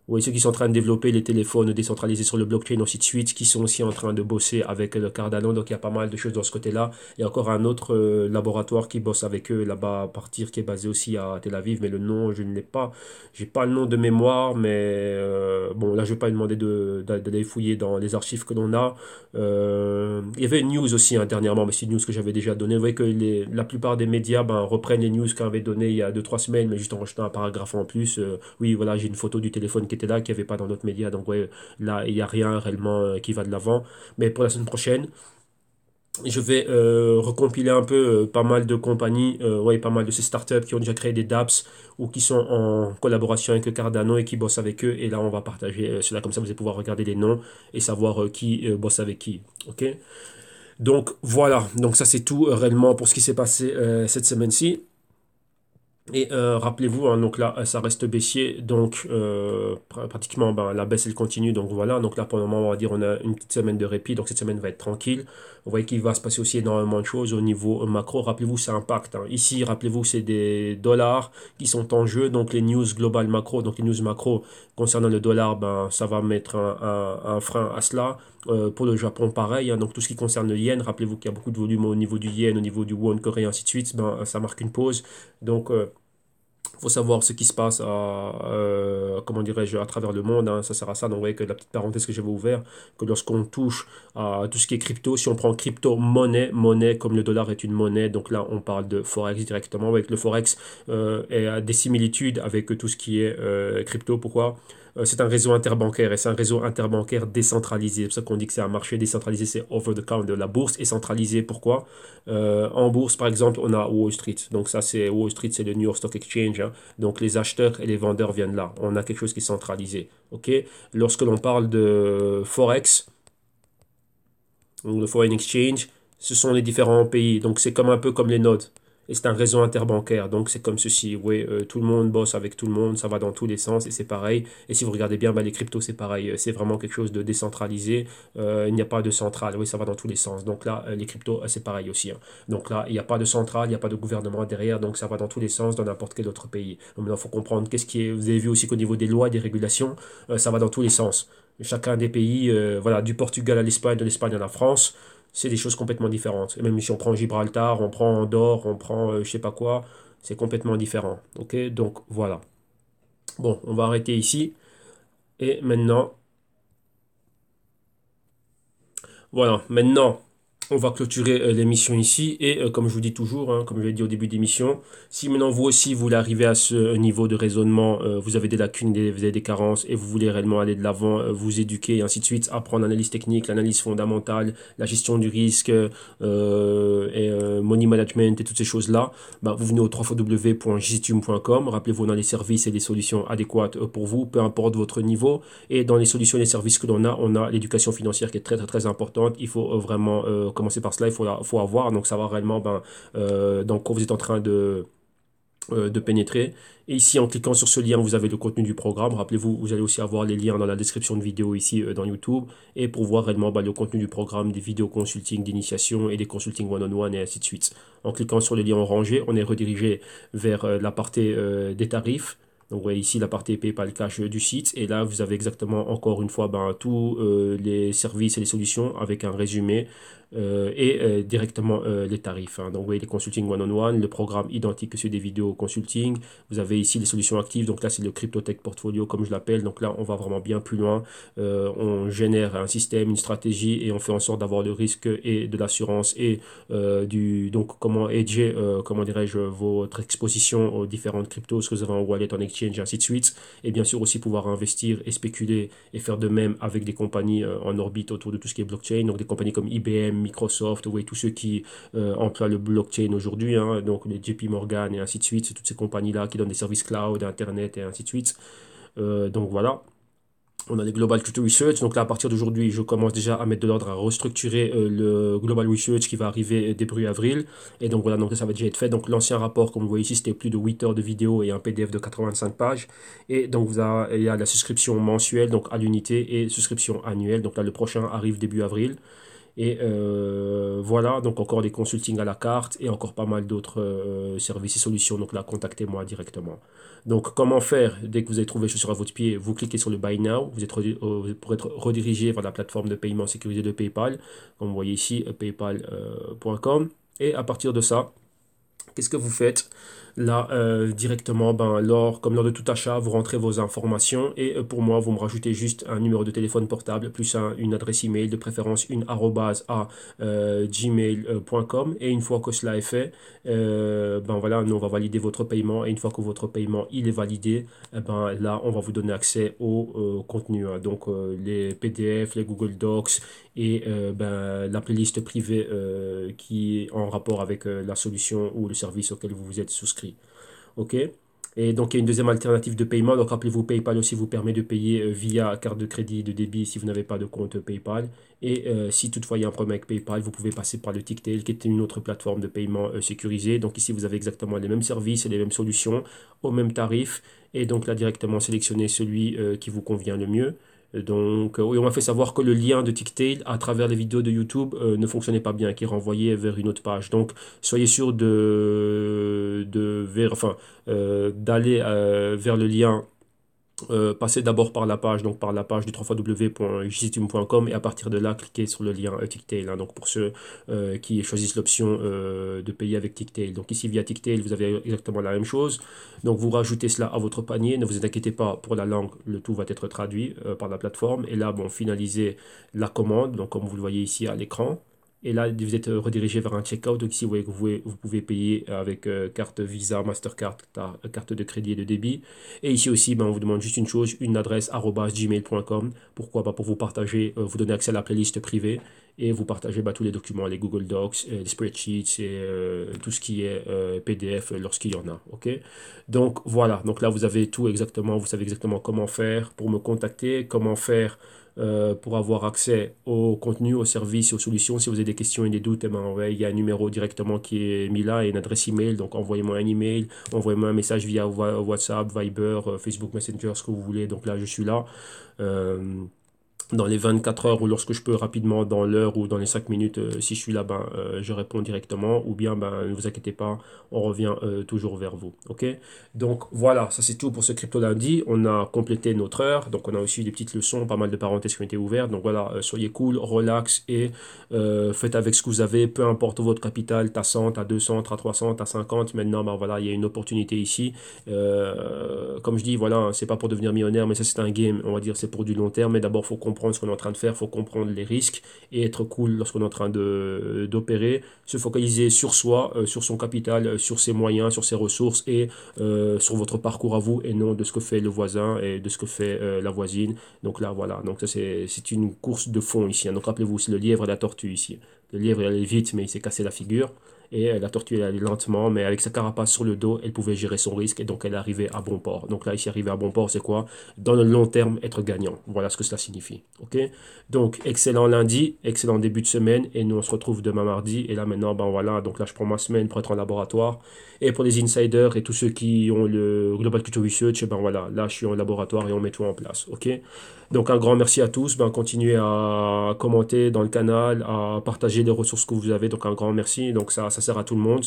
Oui, ceux qui sont en train de développer les téléphones décentralisés sur le blockchain, ainsi de suite, qui sont aussi en train de bosser avec le Cardano. Donc, il y a pas mal de choses dans ce côté-là. Il y a encore un autre laboratoire qui bosse avec eux là-bas à partir, qui est basé aussi à Tel Aviv, mais le nom, je ne l'ai pas. J'ai pas le nom de mémoire, mais bon, là, je vais pas lui demander d'aller fouiller dans les archives que l'on a. Il y avait une news aussi hein, dernièrement, mais c'est une news que j'avais déjà donnée. Vous voyez que la plupart des médias ben, reprennent les news qu'on avait données il y a 2 3 semaines, mais juste en rajoutant un paragraphe en plus. Oui, voilà, j'ai une photo du téléphone qui était là, qui n'y avait pas dans d'autres médias. Donc, ouais, là, il n'y a rien réellement qui va de l'avant. Mais pour la semaine prochaine, je vais recompiler un peu pas mal de compagnies, ouais, pas mal de ces startups qui ont déjà créé des dApps ou qui sont en collaboration avec Cardano et qui bossent avec eux. Et là, on va partager cela comme ça, vous allez pouvoir regarder les noms et savoir qui bosse avec qui. Ok? Donc voilà, donc ça c'est tout réellement pour ce qui s'est passé cette semaine-ci. Et rappelez-vous, hein, donc là, ça reste baissier, donc pratiquement ben, la baisse elle continue, donc voilà, donc là pour le moment on va dire on a une petite semaine de répit, donc cette semaine va être tranquille. Vous voyez qu'il va se passer aussi énormément de choses au niveau macro, rappelez-vous ça impacte. Hein. Ici, rappelez-vous c'est des dollars qui sont en jeu, donc les news globales macro, donc les news macro concernant le dollar, ben, ça va mettre un frein à cela. Pour le Japon, pareil, hein, donc tout ce qui concerne le yen, rappelez-vous qu'il y a beaucoup de volume au niveau du yen, au niveau du won coréen, ainsi de suite, ben, ça marque une pause. Donc, faut savoir ce qui se passe comment dirais-je, à travers le monde, hein, ça sert à ça. Donc, vous voyez que la petite parenthèse que j'avais ouvert, que lorsqu'on touche à tout ce qui est crypto, si on prend crypto-monnaie, monnaie comme le dollar est une monnaie, donc là, on parle de Forex directement. Avec le Forex a des similitudes avec tout ce qui est crypto. Pourquoi? C'est un réseau interbancaire et c'est un réseau interbancaire décentralisé. C'est pour ça qu'on dit que c'est un marché décentralisé, c'est over the counter. La bourse est centralisée. Pourquoi? En bourse, par exemple, on a Wall Street. Donc ça, c'est Wall Street, c'est le New York Stock Exchange. Hein. Donc les acheteurs et les vendeurs viennent là. On a quelque chose qui est centralisé. Ok. Lorsque l'on parle de Forex, donc le Foreign Exchange, ce sont les différents pays. Donc c'est comme un peu comme les nodes. Et c'est un réseau interbancaire. Donc c'est comme ceci. Oui, tout le monde bosse avec tout le monde. Ça va dans tous les sens et c'est pareil. Et si vous regardez bien, bah, les cryptos, c'est pareil. C'est vraiment quelque chose de décentralisé. Il n'y a pas de centrale. Oui, ça va dans tous les sens. Donc là, les cryptos, c'est pareil aussi. Hein. Donc là, il n'y a pas de centrale, il n'y a pas de gouvernement derrière. Donc ça va dans tous les sens dans n'importe quel autre pays. Donc maintenant, il faut comprendre qu'est-ce qui est. Vous avez vu aussi qu'au niveau des lois, des régulations, ça va dans tous les sens. Chacun des pays, voilà, du Portugal à l'Espagne, de l'Espagne à la France, c'est des choses complètement différentes. Et même si on prend Gibraltar, on prend Andorre, on prend je sais pas quoi, c'est complètement différent. Ok, donc voilà. Bon, on va arrêter ici. Et maintenant, voilà, maintenant, on va clôturer l'émission ici et comme je vous dis toujours, hein, comme je l'ai dit au début d'émission, si maintenant vous aussi vous voulez arriver à ce niveau de raisonnement, vous avez des lacunes, vous avez des carences et vous voulez réellement aller de l'avant, vous éduquer et ainsi de suite, apprendre l'analyse technique, l'analyse fondamentale, la gestion du risque money management et toutes ces choses-là, bah, vous venez au www.jitume.com, rappelez-vous on a les services et les solutions adéquates pour vous, peu importe votre niveau et dans les solutions et les services que l'on a, on a l'éducation financière qui est très très très importante, il faut vraiment commencer par cela, faut avoir, donc savoir réellement dans quoi vous êtes en train de pénétrer. Et ici, en cliquant sur ce lien, vous avez le contenu du programme. Rappelez-vous, vous allez aussi avoir les liens dans la description de vidéo ici dans YouTube. Et pour voir réellement le contenu du programme, des vidéos consulting d'initiation et des consulting one-on-one et ainsi de suite. En cliquant sur le lien orangé, on est redirigé vers la partie des tarifs. Donc, vous voyez ici la partie PayPal Cash du site. Et là, vous avez exactement, encore une fois, tous les services et les solutions avec un résumé directement les tarifs. Hein. Donc, vous voyez les consulting one-on-one, le programme identique que celui des vidéos consulting. Vous avez ici les solutions actives. Donc là, c'est le CryptoTech Portfolio, comme je l'appelle. Donc là, on va vraiment bien plus loin. On génère un système, une stratégie et on fait en sorte d'avoir le risque et de l'assurance et donc comment hedger, comment dirais-je, votre exposition aux différentes cryptos, ce que vous avez en wallet, en exchange, et ainsi de suite. Et bien sûr aussi pouvoir investir et spéculer et faire de même avec des compagnies en orbite autour de tout ce qui est blockchain. Donc des compagnies comme IBM, Microsoft, ouais, tous ceux qui emploient le blockchain aujourd'hui, hein, donc les JP Morgan et ainsi de suite, c'est toutes ces compagnies-là qui donnent des services cloud, Internet et ainsi de suite. Donc voilà. On a les Global Crypto Research. Donc là, à partir d'aujourd'hui, je commence déjà à mettre de l'ordre, à restructurer le Global Research qui va arriver début avril. Et donc voilà, donc ça va déjà être fait. Donc l'ancien rapport, comme vous voyez ici, c'était plus de 8 heures de vidéo et un PDF de 85 pages. Et donc il y a la souscription mensuelle, donc à l'unité, et souscription annuelle. Donc là, le prochain arrive début avril. Et voilà, donc encore des consultings à la carte et encore pas mal d'autres services et solutions. Donc là, contactez-moi directement. Donc comment faire? Dès que vous avez trouvé chaussure à votre pied, vous cliquez sur le Buy Now. Pour être redirigé vers la plateforme de paiement sécurisée de PayPal. Comme vous voyez ici, paypal.com. Et à partir de ça, qu'est-ce que vous faites? Là, directement, ben, comme lors de tout achat, vous rentrez vos informations et pour moi, vous me rajoutez juste un numéro de téléphone portable plus une adresse email, de préférence une arrobase à gmail.com. Et une fois que cela est fait, ben voilà, nous on va valider votre paiement et une fois que votre paiement il est validé, ben là, on va vous donner accès au contenu, hein. Donc les PDF, les Google Docs et ben, la playlist privée qui est en rapport avec la solution ou le service auquel vous vous êtes souscrit. OK? Et donc, il y a une deuxième alternative de paiement. Donc, rappelez-vous, PayPal aussi vous permet de payer via carte de crédit et de débit si vous n'avez pas de compte PayPal. Et si toutefois il y a un problème avec PayPal, vous pouvez passer par le Ticktail, qui est une autre plateforme de paiement sécurisée. Donc, ici, vous avez exactement les mêmes services et les mêmes solutions au même tarif. Et donc, là, directement, sélectionnez celui qui vous convient le mieux. Donc, oui, on m'a fait savoir que le lien de Ticktail à travers les vidéos de YouTube ne fonctionnait pas bien, qui renvoyait vers une autre page. Donc, soyez sûr d'aller vers le lien. Passez d'abord par la page, donc par la page du www.jctune.com et à partir de là, cliquez sur le lien Ticktail, hein, donc pour ceux qui choisissent l'option de payer avec Ticktail. Donc ici, via Ticktail, vous avez exactement la même chose. Donc vous rajoutez cela à votre panier. Ne vous inquiétez pas pour la langue, le tout va être traduit par la plateforme. Et là, bon, finalisez la commande, donc comme vous le voyez ici à l'écran. Et là, vous êtes redirigé vers un checkout. Donc ici, vous voyez que vous pouvez payer avec carte Visa, Mastercard, carte de crédit et de débit. Et ici aussi, ben, on vous demande juste une chose, une adresse @gmail.com. Pourquoi? Bah, pour vous partager, vous donner accès à la playlist privée et vous partagez tous les documents, les Google Docs, les spreadsheets et tout ce qui est PDF lorsqu'il y en a. OK? Donc voilà, donc là vous avez tout exactement, vous savez exactement comment faire pour me contacter, comment faire pour avoir accès au contenu, aux services, aux solutions. Si vous avez des questions et des doutes, eh ben, ouais, il y a un numéro directement qui est mis là et une adresse email. Donc envoyez-moi un email, envoyez-moi un message via WhatsApp, Viber, Facebook Messenger, ce que vous voulez. Donc là, je suis là. Euh, dans les 24 heures ou lorsque je peux rapidement dans l'heure ou dans les 5 minutes, si je suis là, ben, je réponds directement ou bien ben, ne vous inquiétez pas, on revient toujours vers vous. OK? Donc voilà, ça c'est tout pour ce crypto lundi. On a complété notre heure, donc on a aussi des petites leçons, pas mal de parenthèses qui ont été ouvertes. Donc voilà, soyez cool, relax et faites avec ce que vous avez, peu importe votre capital, t'as 100, t'as 200, t'as 300, t'as 50. Maintenant, ben voilà, il y a une opportunité ici. Comme je dis, voilà, hein, c'est pas pour devenir millionnaire, mais ça c'est un game, on va dire, c'est pour du long terme. Mais d'abord, il faut comprendre ce qu'on est en train de faire, il faut comprendre les risques et être cool lorsqu'on est en train d'opérer, se focaliser sur soi, sur son capital, sur ses moyens, sur ses ressources et sur votre parcours à vous et non de ce que fait le voisin et de ce que fait la voisine. Donc là, voilà, donc ça c'est une course de fond ici, hein. Donc rappelez-vous, c'est le lièvre et la tortue ici. Le lièvre il allait vite, mais il s'est cassé la figure. Et la tortue, elle allait lentement, mais avec sa carapace sur le dos, elle pouvait gérer son risque et donc elle arrivait à bon port. Donc là, ici, arriver à bon port, c'est quoi? Dans le long terme, être gagnant. Voilà ce que cela signifie. OK? Donc, excellent lundi, excellent début de semaine et nous, on se retrouve demain mardi. Et là, maintenant, ben voilà, donc là, je prends ma semaine pour être en laboratoire. Et pour les insiders et tous ceux qui ont le Global Culture Research, ben voilà, là, je suis en laboratoire et on met tout en place. OK? Donc un grand merci à tous. Ben, continuez à commenter dans le canal, à partager les ressources que vous avez. Donc un grand merci. Donc ça sert à tout le monde,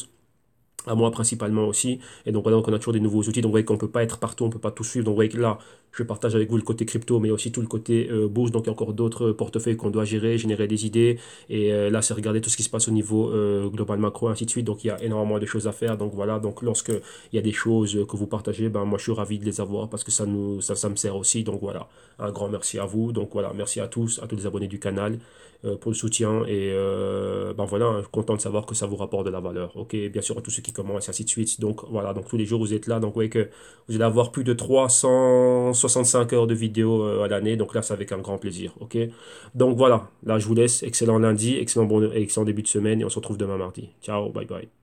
à moi principalement aussi. Et donc voilà, donc on a toujours des nouveaux outils. Donc vous voyez qu'on ne peut pas être partout, on ne peut pas tout suivre. Donc vous voyez que là, je partage avec vous le côté crypto, mais aussi tout le côté bourse. Donc il y a encore d'autres portefeuilles qu'on doit gérer, générer des idées. Et là, c'est regarder tout ce qui se passe au niveau global macro, ainsi de suite. Donc il y a énormément de choses à faire. Donc voilà, donc lorsque il y a des choses que vous partagez, ben moi je suis ravi de les avoir parce que ça me sert aussi. Donc voilà, un grand merci à vous. Donc voilà, merci à tous les abonnés du canal pour le soutien et ben voilà, hein, content de savoir que ça vous rapporte de la valeur. OK, bien sûr à tous ceux qui commencent et ainsi de suite. Donc voilà, donc tous les jours vous êtes là, donc vous voyez que vous allez avoir plus de 365 heures de vidéos à l'année, donc là c'est avec un grand plaisir. OK, donc voilà, là je vous laisse, excellent lundi, excellent début de semaine et on se retrouve demain mardi. Ciao, bye bye.